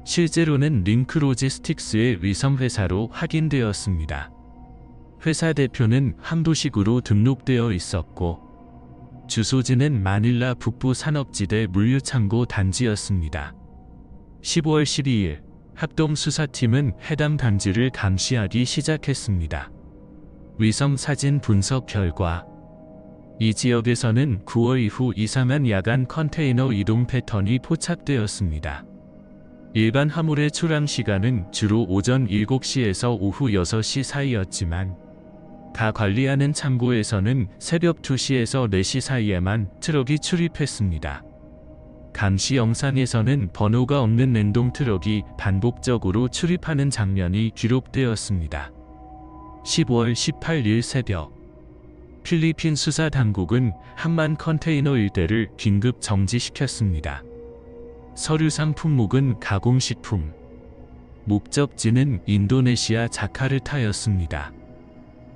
실제로는 링크 로지스틱스의 위성회사로 확인되었습니다. 회사 대표는 함도식으로 등록되어 있었고 주소지는 마닐라 북부 산업지대 물류창고 단지였습니다. 15월 12일 합동수사팀은 해당 단지를 감시하기 시작했습니다. 위성 사진 분석 결과 이 지역에서는 9월 이후 이상한 야간 컨테이너 이동 패턴이 포착되었습니다. 일반 화물의 출항 시간은 주로 오전 7시에서 오후 6시 사이였지만 가 관리하는 창고에서는 새벽 2시에서 4시 사이에만 트럭이 출입했습니다. 감시 영상에서는 번호가 없는 냉동 트럭이 반복적으로 출입하는 장면이 기록되었습니다. 15월 18일 새벽, 필리핀 수사 당국은 한만 컨테이너 일대를 긴급 정지시켰습니다. 서류상 품목은 가공식품, 목적지는 인도네시아 자카르타였습니다.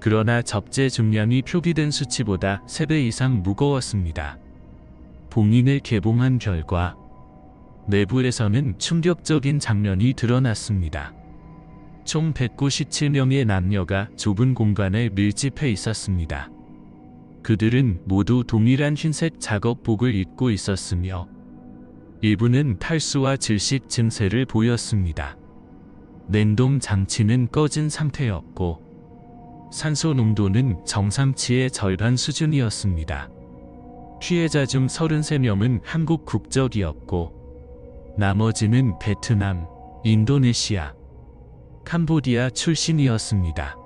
그러나 접재 중량이 표기된 수치보다 3배 이상 무거웠습니다. 봉인을 개봉한 결과 내부에서는 충격적인 장면이 드러났습니다. 총 197명의 남녀가 좁은 공간에 밀집해 있었습니다. 그들은 모두 동일한 흰색 작업복을 입고 있었으며 일부는 탈수와 질식 증세를 보였습니다. 냉동 장치는 꺼진 상태였고 산소 농도는 정상치의 절반 수준이었습니다. 피해자 중 33명은 한국 국적이었고 나머지는 베트남, 인도네시아, 캄보디아 출신이었습니다.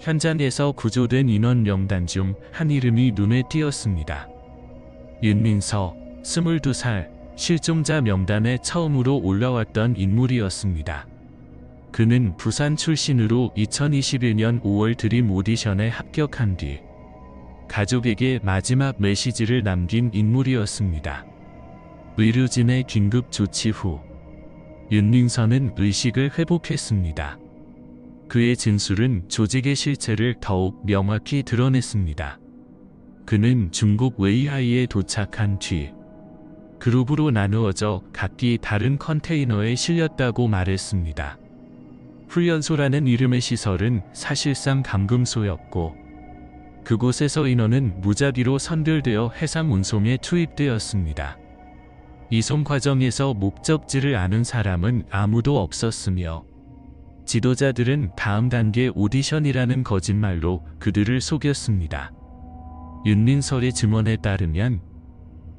현장에서 구조된 인원 명단 중 한 이름이 눈에 띄었습니다. 윤민서, 22살, 실종자 명단에 처음으로 올라왔던 인물이었습니다. 그는 부산 출신으로 2021년 5월 드림 오디션에 합격한 뒤 가족에게 마지막 메시지를 남긴 인물이었습니다. 의료진의 긴급 조치 후 윤민서는 의식을 회복했습니다. 그의 진술은 조직의 실체를 더욱 명확히 드러냈습니다. 그는 중국 웨이하이에 도착한 뒤 그룹으로 나누어져 각기 다른 컨테이너에 실렸다고 말했습니다. 훈련소라는 이름의 시설은 사실상 감금소였고 그곳에서 인원은 무작위로 선별되어 해상 운송에 투입되었습니다. 이송 과정에서 목적지를 아는 사람은 아무도 없었으며 지도자들은 다음 단계 오디션이라는 거짓말로 그들을 속였습니다. 윤민설의 증언에 따르면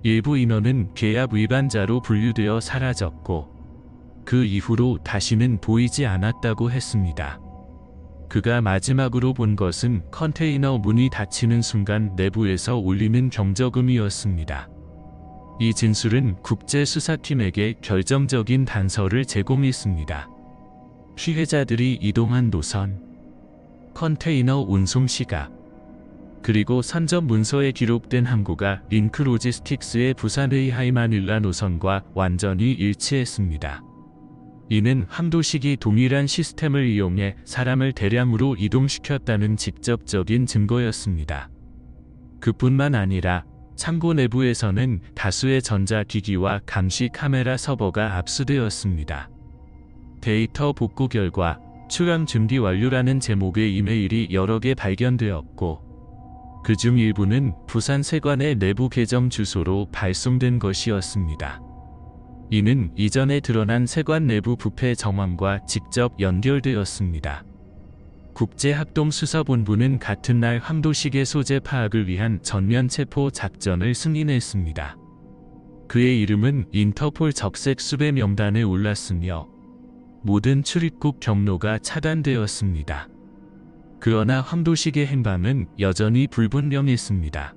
일부 인원은 계약 위반자로 분류되어 사라졌고 그 이후로 다시는 보이지 않았다고 했습니다. 그가 마지막으로 본 것은 컨테이너 문이 닫히는 순간 내부에서 울리는 경적음이었습니다. 이 진술은 국제수사팀에게 결정적인 단서를 제공했습니다. 피해자들이 이동한 노선, 컨테이너 운송 시각, 그리고 선점 문서에 기록된 항구가 링크 로지스틱스의 부산의 하이마닐라 노선과 완전히 일치했습니다. 이는 함도식이 동일한 시스템을 이용해 사람을 대량으로 이동시켰다는 직접적인 증거였습니다. 그뿐만 아니라 창고 내부에서는 다수의 전자기기와 감시 카메라 서버가 압수되었습니다. 데이터 복구 결과 출항 준비 완료라는 제목의 이메일이 여러 개 발견되었고 그중 일부는 부산 세관의 내부 계정 주소로 발송된 것이었습니다. 이는 이전에 드러난 세관 내부 부패 정황과 직접 연결되었습니다. 국제합동수사본부는 같은 날 함도식의 소재 파악을 위한 전면 체포 작전을 승인했습니다. 그의 이름은 인터폴 적색 수배 명단에 올랐으며 모든 출입국 경로가 차단되었습니다. 그러나 함도식의 행방은 여전히 불분명했습니다.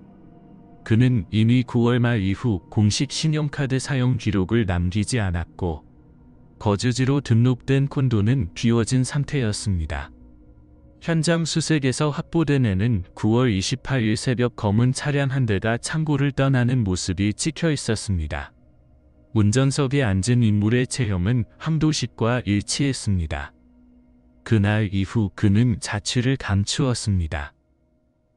그는 이미 9월 말 이후 공식 신용카드 사용 기록을 남기지 않았고 거주지로 등록된 콘도는 비워진 상태였습니다. 현장 수색에서 확보된 애는 9월 28일 새벽 검은 차량 한 대가 창고를 떠나는 모습이 찍혀 있었습니다. 운전석에 앉은 인물의 체형은 함도식과 일치했습니다. 그날 이후 그는 자취를 감추었습니다.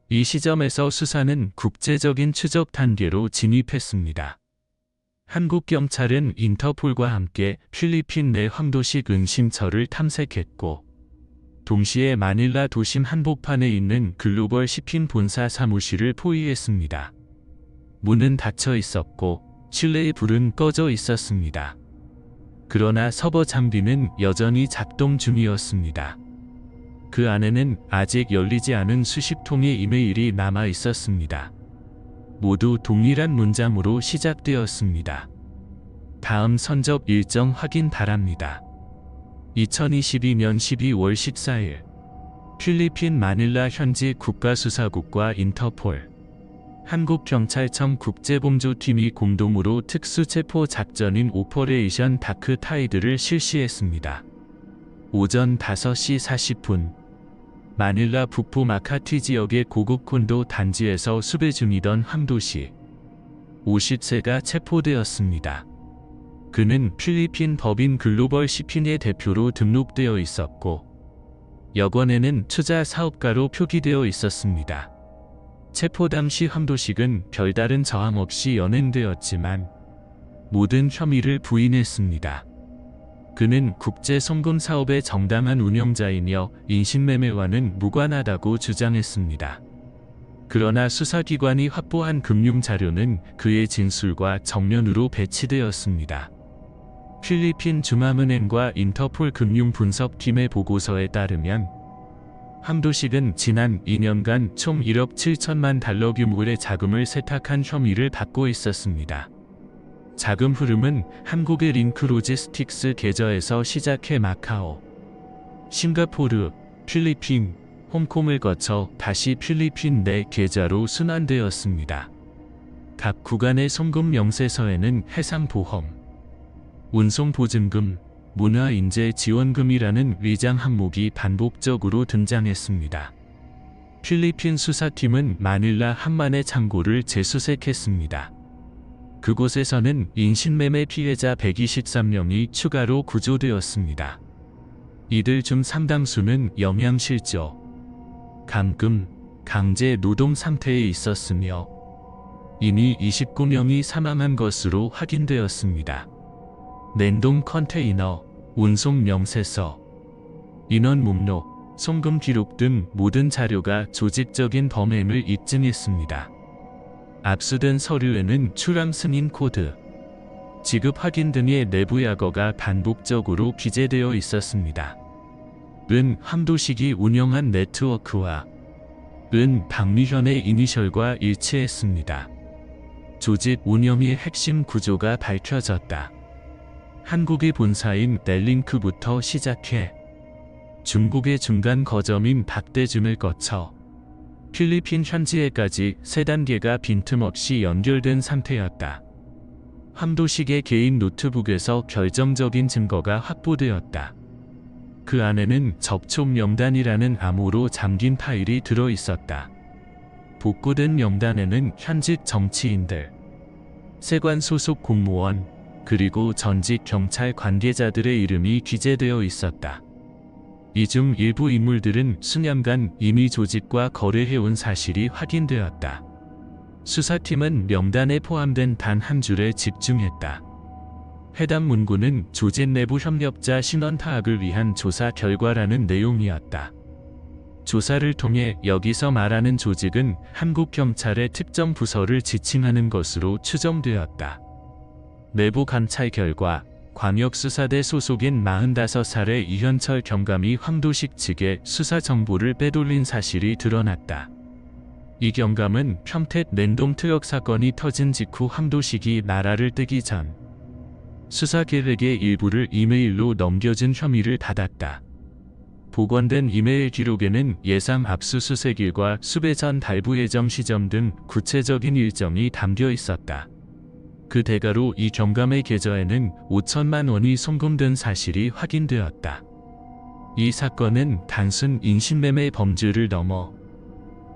이 시점에서 수사는 국제적인 추적 단계로 진입했습니다. 한국 경찰은 인터폴과 함께 필리핀 내 함도식 응심처를 탐색했고 동시에 마닐라 도심 한복판에 있는 글로벌 시핀 본사 사무실을 포위했습니다. 문은 닫혀 있었고 실내의 불은 꺼져 있었습니다. 그러나 서버 장비는 여전히 작동 중이었습니다. 그 안에는 아직 열리지 않은 수십 통의 이메일이 남아 있었습니다. 모두 동일한 문장으로 시작되었습니다. 다음 선적 일정 확인 바랍니다. 2022년 12월 14일 필리핀 마닐라 현지 국가수사국과 인터폴, 한국경찰청 국제범죄팀이 공동으로 특수체포 작전인 오퍼레이션 다크 타이드를 실시했습니다. 오전 5시 40분 마닐라 북부 마카티 지역의 고급 콘도 단지에서 수배 중이던 황도시 50세가 체포되었습니다. 그는 필리핀 법인 글로벌 시핀의 대표로 등록되어 있었고 여권에는 투자 사업가로 표기되어 있었습니다. 체포 당시 황도식은 별다른 저항 없이 연행되었지만 모든 혐의를 부인했습니다. 그는 국제 송금 사업의 정당한 운영자이며 인신매매와는 무관하다고 주장했습니다. 그러나 수사기관이 확보한 금융 자료는 그의 진술과 정면으로 배치되었습니다. 필리핀 중앙은행과 인터폴 금융분석팀의 보고서에 따르면 황도식은 지난 2년간 총 1억 7천만 달러 규모의 자금을 세탁한 혐의를 받고 있었습니다. 자금 흐름은 한국의 링크 로지스틱스 계좌에서 시작해 마카오, 싱가포르, 필리핀, 홍콩을 거쳐 다시 필리핀 내 계좌로 순환되었습니다. 각 구간의 송금 명세서에는 해상보험, 운송보증금, 문화인재지원금이라는 위장 항목이 반복적으로 등장했습니다. 필리핀 수사팀은 마닐라 한만의 창고를 재수색했습니다. 그곳에서는 인신매매 피해자 123명이 추가로 구조되었습니다. 이들 중 상당수는 영양실조, 감금, 강제 노동 상태에 있었으며 이미 29명이 사망한 것으로 확인되었습니다. 냉동 컨테이너, 운송 명세서, 인원 목록, 송금 기록 등 모든 자료가 조직적인 범행을 입증했습니다. 압수된 서류에는 출항 승인 코드, 지급 확인 등의 내부 약어가 반복적으로 기재되어 있었습니다. 은 황도식이 운영한 네트워크와 은 박미현의 이니셜과 일치했습니다. 조직 운영의 핵심 구조가 밝혀졌다. 한국의 본사인 넬링크부터 시작해 중국의 중간 거점인 박대준을 거쳐 필리핀 현지에까지 세 단계가 빈틈없이 연결된 상태였다. 황도식의 개인 노트북에서 결정적인 증거가 확보되었다. 그 안에는 접촉 명단이라는 암호로 잠긴 파일이 들어 있었다. 복구된 명단에는 현직 정치인들, 세관 소속 공무원, 그리고 전직 경찰 관계자들의 이름이 기재되어 있었다. 이 중 일부 인물들은 수년간 이미 조직과 거래해온 사실이 확인되었다. 수사팀은 명단에 포함된 단 한 줄에 집중했다. 해당 문구는 조직 내부 협력자 신원 파악을 위한 조사 결과라는 내용이었다. 조사를 통해 여기서 말하는 조직은 한국 경찰의 특정 부서를 지칭하는 것으로 추정되었다. 내부 감찰 결과 광역수사대 소속인 45살의 이현철 경감이 황도식 측에 수사 정보를 빼돌린 사실이 드러났다. 이 경감은 평택 냉동 트럭 사건이 터진 직후 황도식이 나라를 뜨기 전 수사 계획의 일부를 이메일로 넘겨준 혐의를 받았다. 복원된 이메일 기록에는 예상 압수수색일과 수배 전 발부 예정 시점 등 구체적인 일정이 담겨 있었다. 그 대가로 이 경감의 계좌에는 5천만 원이 송금된 사실이 확인되었다. 이 사건은 단순 인신매매 범죄를 넘어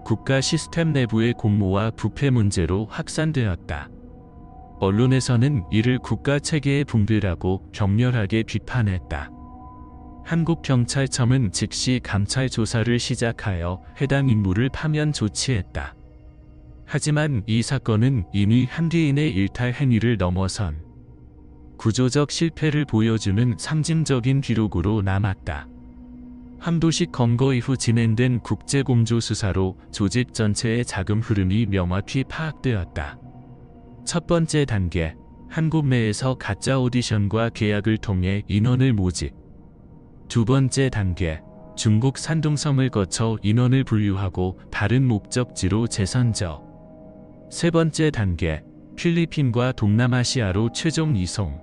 국가 시스템 내부의 공모와 부패 문제로 확산되었다. 언론에서는 이를 국가 체계의 붕괴라고 격렬하게 비판했다. 한국경찰청은 즉시 감찰 조사를 시작하여 해당 인물을 파면 조치했다. 하지만 이 사건은 이미 한개인의 일탈 행위를 넘어선 구조적 실패를 보여주는 상징적인 기록으로 남았다. 황도식 검거 이후 진행된 국제공조 수사로 조직 전체의 자금 흐름이 명확히 파악되었다. 첫 번째 단계, 한국 내에서 가짜 오디션과 계약을 통해 인원을 모집. 두 번째 단계, 중국 산둥섬을 거쳐 인원을 분류하고 다른 목적지로 재선적. 세 번째 단계, 필리핀과 동남아시아로 최종 이송.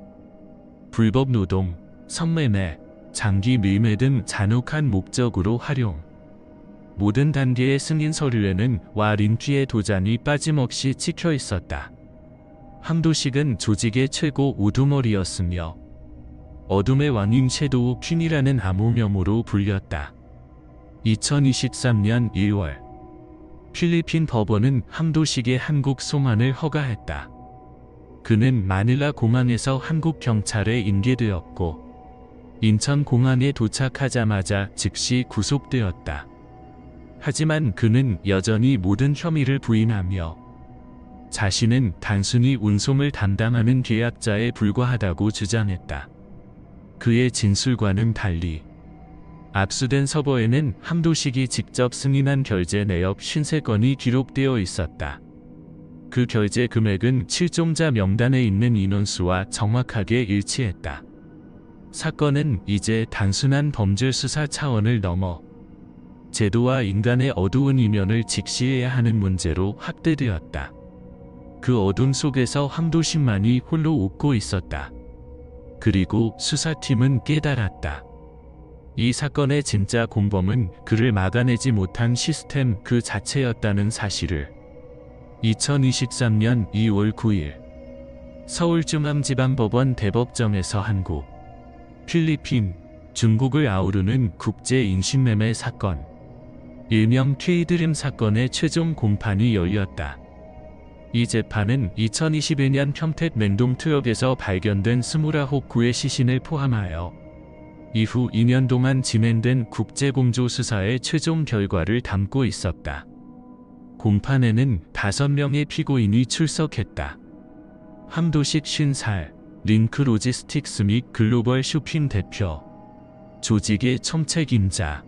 불법 노동, 성매매, 장기 밀매 등 잔혹한 목적으로 활용. 모든 단계의 승인 서류에는 와린쥐의 도장이 빠짐없이 찍혀 있었다. 함도식은 조직의 최고 우두머리였으며 어둠의 왕인 섀도우 퀸이라는 암호명으로 불렸다. 2023년 1월 필리핀 법원은 함도식의 한국 송환을 허가했다. 그는 마닐라 공항에서 한국 경찰에 인계되었고 인천 공항에 도착하자마자 즉시 구속되었다. 하지만 그는 여전히 모든 혐의를 부인하며 자신은 단순히 운송을 담당하는 계약자에 불과하다고 주장했다. 그의 진술과는 달리 압수된 서버에는 함도식이 직접 승인한 결제 내역 53건이 기록되어 있었다. 그 결제 금액은 실종자 명단에 있는 인원수와 정확하게 일치했다. 사건은 이제 단순한 범죄 수사 차원을 넘어 제도와 인간의 어두운 이면을 직시해야 하는 문제로 확대되었다. 그 어둠 속에서 함도식만이 홀로 웃고 있었다. 그리고 수사팀은 깨달았다. 이 사건의 진짜 공범은 그를 막아내지 못한 시스템 그 자체였다는 사실을. 2023년 2월 9일 서울중앙지방법원 대법정에서 한국, 필리핀, 중국을 아우르는 국제 인신매매 사건, 일명 트레이드림 사건의 최종 공판이 열렸다. 이 재판은 2021년 평택 냉동 트럭에서 발견된 29구의 시신을 포함하여 이후 2년 동안 진행된 국제공조 수사의 최종 결과를 담고 있었다. 공판에는 5명의 피고인이 출석했다. 함도식 50살, 링크 로지스틱스 및 글로벌 쇼핑 대표, 조직의 총책임자.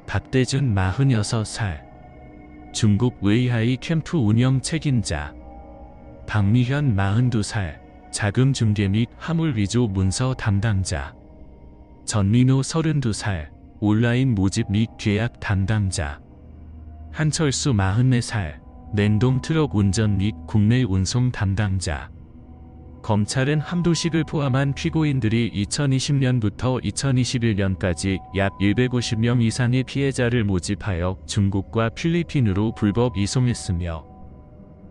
박대준 46살, 중국 웨이하이 캠프 운영 책임자. 박미현 42살, 자금 중개 및 화물 위조 문서 담당자. 전민호 32살, 온라인 모집 및 계약 담당자. 한철수 44살, 냉동 트럭 운전 및 국내 운송 담당자. 검찰은 함도식을 포함한 피고인들이 2020년부터 2021년까지 약 150명 이상의 피해자를 모집하여 중국과 필리핀으로 불법 이송했으며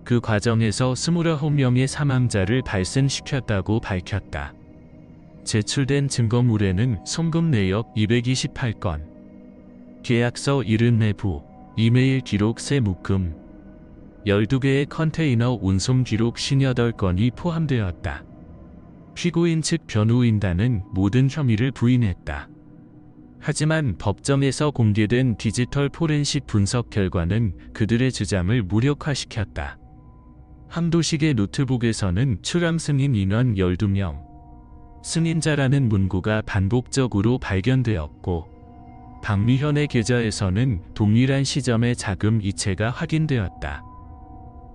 그 과정에서 29명의 사망자를 발생시켰다고 밝혔다. 제출된 증거물에는 송금 내역 228건, 계약서 74부, 이메일 기록 세 묶음, 12개의 컨테이너 운송 기록 58건이 포함되었다. 피고인 측 변호인단은 모든 혐의를 부인했다. 하지만 법정에서 공개된 디지털 포렌식 분석 결과는 그들의 주장을 무력화시켰다. 함도식의 노트북에서는 출항 승인 인원 12명, 승인자라는 문구가 반복적으로 발견되었고 박미현의 계좌에서는 동일한 시점의 자금 이체가 확인되었다.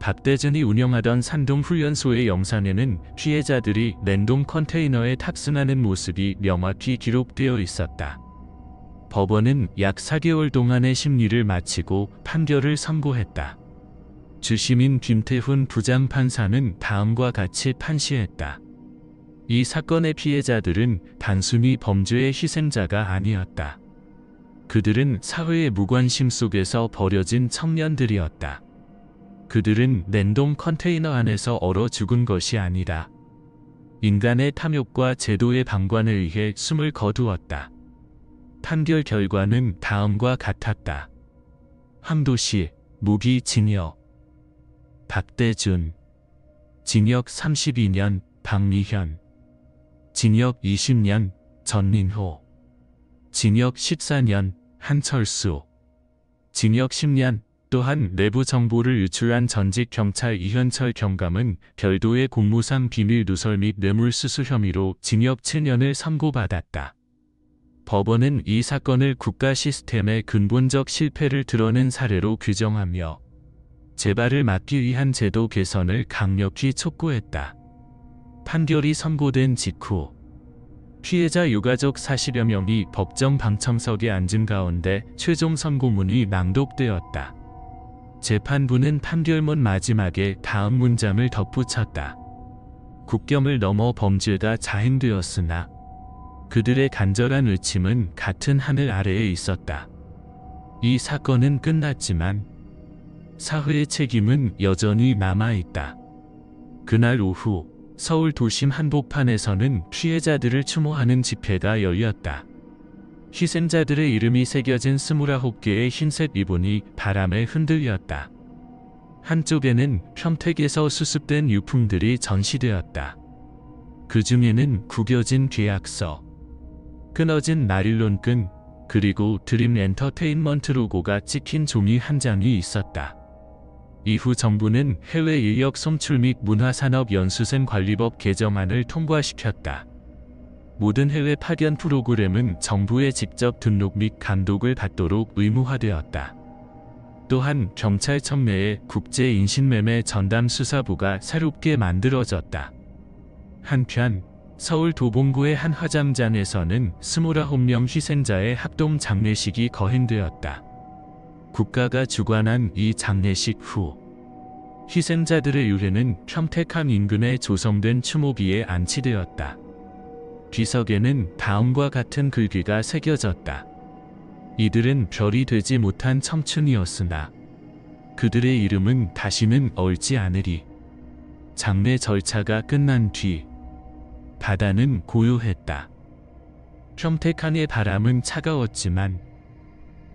박대준이 운영하던 산동훈련소의 영상에는 피해자들이 냉동 컨테이너에 탑승하는 모습이 명확히 기록되어 있었다. 법원은 약 4개월 동안의 심리를 마치고 판결을 선고했다. 주심인 김태훈 부장판사는 다음과 같이 판시했다. 이 사건의 피해자들은 단순히 범죄의 희생자가 아니었다. 그들은 사회의 무관심 속에서 버려진 청년들이었다. 그들은 냉동 컨테이너 안에서 얼어 죽은 것이 아니라 인간의 탐욕과 제도의 방관에 의해 숨을 거두었다. 판결 결과는 다음과 같았다. 함도식, 무기징역. 박대준, 징역 32년, 박미현, 징역 20년, 전민호, 징역 14년, 한철수, 징역 10년. 또한 내부 정보를 유출한 전직 경찰 이현철 경감은 별도의 공무상 비밀 누설 및 뇌물수수 혐의로 징역 7년을 선고받았다. 법원은 이 사건을 국가 시스템의 근본적 실패를 드러낸 사례로 규정하며 재발을 막기 위한 제도 개선을 강력히 촉구했다. 판결이 선고된 직후 피해자 유가족 40여 명이 법정 방청석에 앉은 가운데 최종 선고문이 낭독되었다. 재판부는 판결문 마지막에 다음 문장을 덧붙였다. 국경을 넘어 범죄가 자행되었으나 그들의 간절한 의침은 같은 하늘 아래에 있었다. 이 사건은 끝났지만 사회의 책임은 여전히 남아있다. 그날 오후 서울 도심 한복판에서는 피해자들을 추모하는 집회가 열렸다. 희생자들의 이름이 새겨진 29개의 흰색 리본이 바람에 흔들렸다. 한쪽에는 평택에서 수습된 유품들이 전시되었다. 그 중에는 구겨진 계약서, 끊어진 나일론 끈, 그리고 드림 엔터테인먼트 로고가 찍힌 종이 한 장이 있었다. 이후 정부는 해외 인력 송출 및 문화산업연수생 관리법 개정안을 통과시켰다. 모든 해외 파견 프로그램은 정부의 직접 등록 및 감독을 받도록 의무화되었다. 또한 경찰청 내에 국제인신매매 전담수사부가 새롭게 만들어졌다. 한편 서울 도봉구의 한 화장장에서는 29명 희생자의 합동 장례식이 거행되었다. 국가가 주관한 이 장례식 후 희생자들의 유해는 평택항 인근에 조성된 추모비에 안치되었다. 비석에는 다음과 같은 글귀가 새겨졌다. 이들은 별이 되지 못한 청춘이었으나 그들의 이름은 다시는 얼지 않으리. 장례 절차가 끝난 뒤 바다는 고요했다. 평택항의 바람은 차가웠지만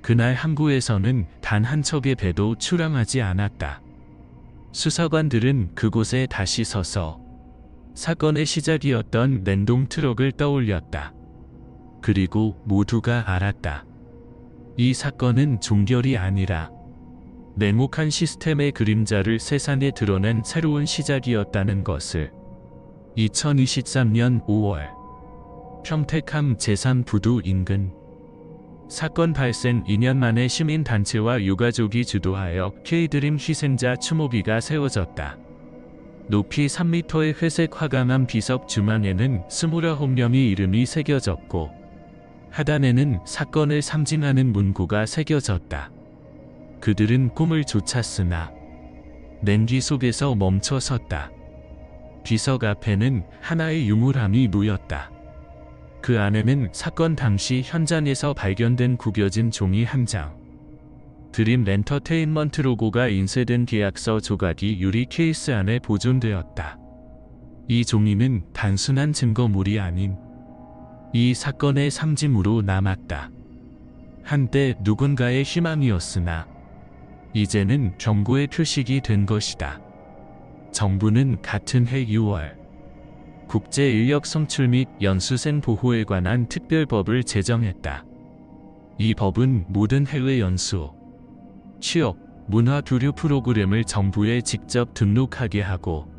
그날 항구에서는 단 한 척의 배도 출항하지 않았다. 수사관들은 그곳에 다시 서서 사건의 시작이었던 냉동 트럭을 떠올렸다. 그리고 모두가 알았다. 이 사건은 종결이 아니라 냉혹한 시스템의 그림자를 세상에 드러낸 새로운 시작이었다는 것을. 2023년 5월 평택항 제3부두 인근 사건 발생 2년 만에 시민단체와 유가족이 주도하여 K드림 희생자 추모비가 세워졌다. 높이 3m의 회색 화강암 비석 주망에는 29명의 이름이 새겨졌고 하단에는 사건을 상징하는 문구가 새겨졌다. 그들은 꿈을 쫓았으나 냉기 속에서 멈춰 섰다. 비석 앞에는 하나의 유물함이 놓였다. 그 안에는 사건 당시 현장에서 발견된 구겨진 종이 한 장, 드림 엔터테인먼트 로고가 인쇄된 계약서 조각이 유리 케이스 안에 보존되었다. 이 종이는 단순한 증거물이 아닌 이 사건의 상징으로 남았다. 한때 누군가의 희망이었으나 이제는 경고의 표식이 된 것이다. 정부는 같은 해 6월 국제인력 송출 및 연수생 보호에 관한 특별법을 제정했다. 이 법은 모든 해외 연수, 취업, 문화 교류 프로그램을 정부에 직접 등록하게 하고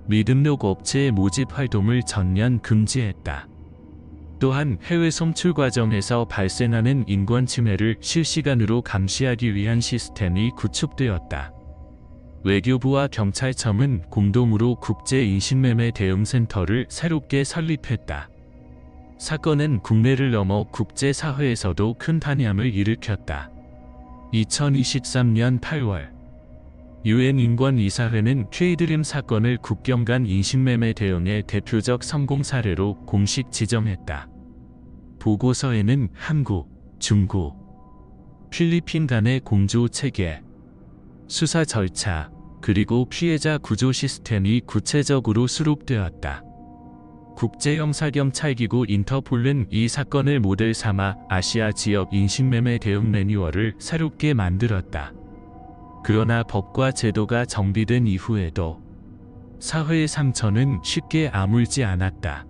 미등록 업체의 모집 활동을 전면 금지했다. 또한 해외 송출 과정에서 발생하는 인권 침해를 실시간으로 감시하기 위한 시스템이 구축되었다. 외교부와 경찰청은 공동으로 국제인신매매 대응센터를 새롭게 설립했다. 사건은 국내를 넘어 국제사회에서도 큰 탄압을 일으켰다. 2023년 8월 UN 인권이사회는 K드림 사건을 국경 간 인신매매 대응의 대표적 성공 사례로 공식 지정했다. 보고서에는 한국, 중국, 필리핀 간의 공조 체계, 수사 절차, 그리고 피해자 구조 시스템이 구체적으로 수록되었다. 국제형사경찰기구 인터폴은 이 사건을 모델 삼아 아시아 지역 인신매매 대응 매뉴얼을 새롭게 만들었다. 그러나 법과 제도가 정비된 이후에도 사회의 상처는 쉽게 아물지 않았다.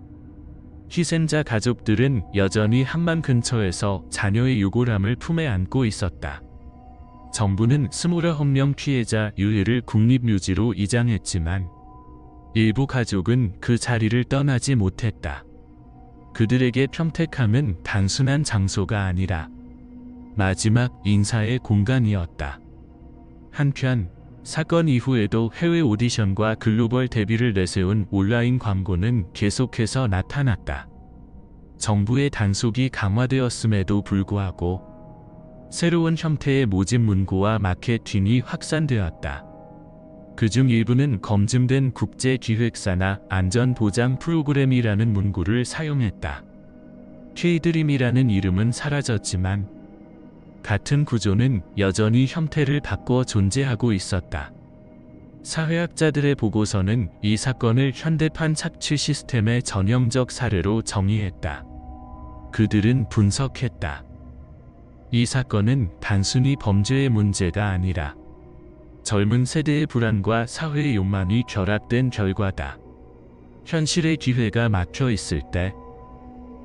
희생자 가족들은 여전히 항만 근처에서 자녀의 유골함을 품에 안고 있었다. 정부는 29명 피해자 유해를 국립묘지로 이장했지만 일부 가족은 그 자리를 떠나지 못했다. 그들에게 평택항은 단순한 장소가 아니라 마지막 인사의 공간이었다. 한편 사건 이후에도 해외 오디션과 글로벌 데뷔를 내세운 온라인 광고는 계속해서 나타났다. 정부의 단속이 강화되었음에도 불구하고 새로운 형태의 모집 문구와 마케팅이 확산되었다. 그중 일부는 검증된 국제기획사나 안전보장 프로그램이라는 문구를 사용했다. K드림이라는 이름은 사라졌지만 같은 구조는 여전히 형태를 바꿔 존재하고 있었다. 사회학자들의 보고서는 이 사건을 현대판 착취 시스템의 전형적 사례로 정의했다. 그들은 분석했다. 이 사건은 단순히 범죄의 문제가 아니라 젊은 세대의 불안과 사회의 욕망이 결합된 결과다. 현실의 기회가 막혀 있을 때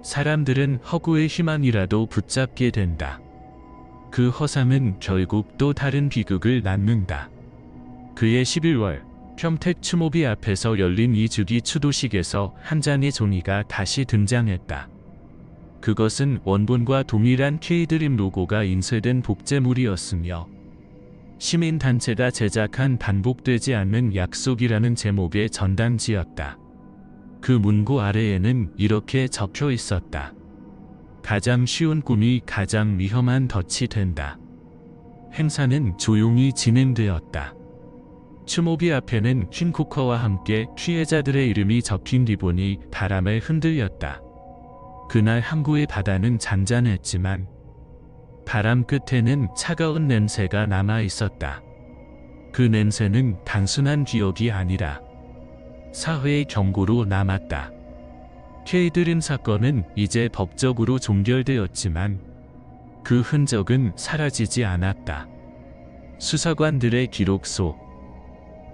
사람들은 허구의 희망이라도 붙잡게 된다. 그 허상은 결국 또 다른 비극을 낳는다. 그해 11월 평택 추모비 앞에서 열린 2주기 추도식에서 한 장의 종이가 다시 등장했다. 그것은 원본과 동일한 K드림 로고가 인쇄된 복제물이었으며 시민단체가 제작한 반복되지 않는 약속이라는 제목의 전단지였다. 그 문구 아래에는 이렇게 적혀 있었다. 가장 쉬운 꿈이 가장 위험한 덫이 된다. 행사는 조용히 진행되었다. 추모비 앞에는 흰코커와 함께 피해자들의 이름이 적힌 리본이 바람에 흔들렸다. 그날 항구의 바다는 잔잔했지만 바람 끝에는 차가운 냄새가 남아 있었다. 그 냄새는 단순한 기억이 아니라 사회의 경고로 남았다. K드림 사건은 이제 법적으로 종결되었지만 그 흔적은 사라지지 않았다. 수사관들의 기록소,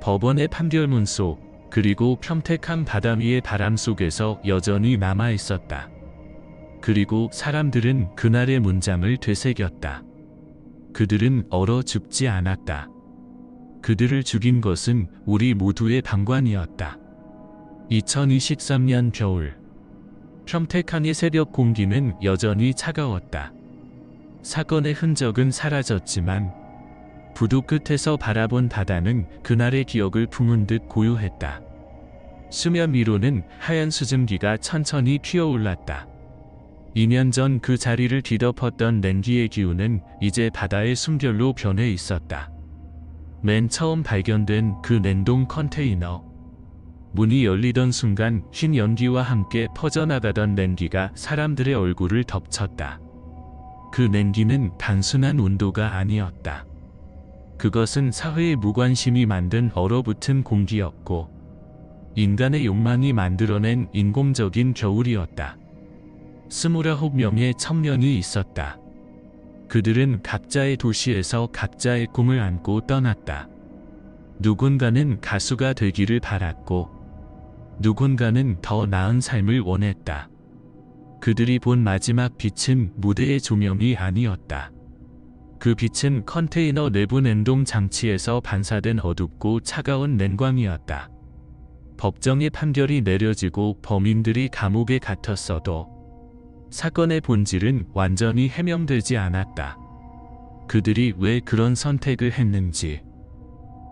법원의 판결문소, 그리고 평택한 바다 위의 바람 속에서 여전히 남아 있었다. 그리고 사람들은 그날의 문장을 되새겼다. 그들은 얼어 죽지 않았다. 그들을 죽인 것은 우리 모두의 방관이었다. 2023년 겨울, 평택항의 새벽 공기는 여전히 차가웠다. 사건의 흔적은 사라졌지만 부두 끝에서 바라본 바다는 그날의 기억을 품은 듯 고요했다. 수면 위로는 하얀 수증기가 천천히 튀어올랐다. 2년 전 그 자리를 뒤덮었던 냉기의 기운은 이제 바다의 숨결로 변해 있었다. 맨 처음 발견된 그 냉동 컨테이너. 문이 열리던 순간 흰 연기와 함께 퍼져나가던 냉기가 사람들의 얼굴을 덮쳤다. 그 냉기는 단순한 온도가 아니었다. 그것은 사회의 무관심이 만든 얼어붙은 공기였고 인간의 욕망이 만들어낸 인공적인 겨울이었다. 29명의 청년이 있었다. 그들은 각자의 도시에서 각자의 꿈을 안고 떠났다. 누군가는 가수가 되기를 바랐고 누군가는 더 나은 삶을 원했다. 그들이 본 마지막 빛은 무대의 조명이 아니었다. 그 빛은 컨테이너 내부 냉동 장치에서 반사된 어둡고 차가운 냉광이었다. 법정의 판결이 내려지고 범인들이 감옥에 갇혔어도 사건의 본질은 완전히 해명되지 않았다. 그들이 왜 그런 선택을 했는지,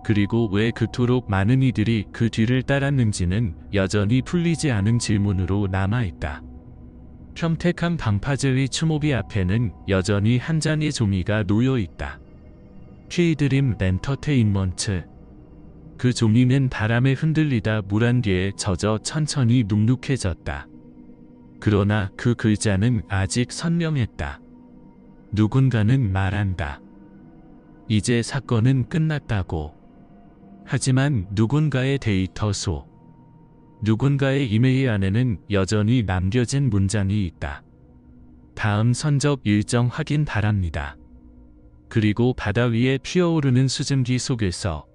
그리고 왜 그토록 많은 이들이 그 뒤를 따랐는지는 여전히 풀리지 않은 질문으로 남아있다. 평택항 방파제의 추모비 앞에는 여전히 한 장의 종이가 놓여있다. K드림 엔터테인먼트. 그 종이는 바람에 흔들리다 물 안개에 젖어 천천히 눅눅해졌다. 그러나 그 글자는 아직 선명했다. 누군가는 말한다. 이제 사건은 끝났다고. 하지만 누군가의 데이터소, 누군가의 이메일 안에는 여전히 남겨진 문장이 있다. 다음 선적 일정 확인 바랍니다. 그리고 바다 위에 피어오르는 수증기 속에서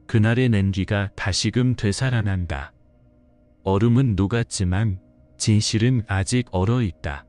그날의 냉기가 다시금 되살아난다. 얼음은 녹았지만 진실은 아직 얼어 있다.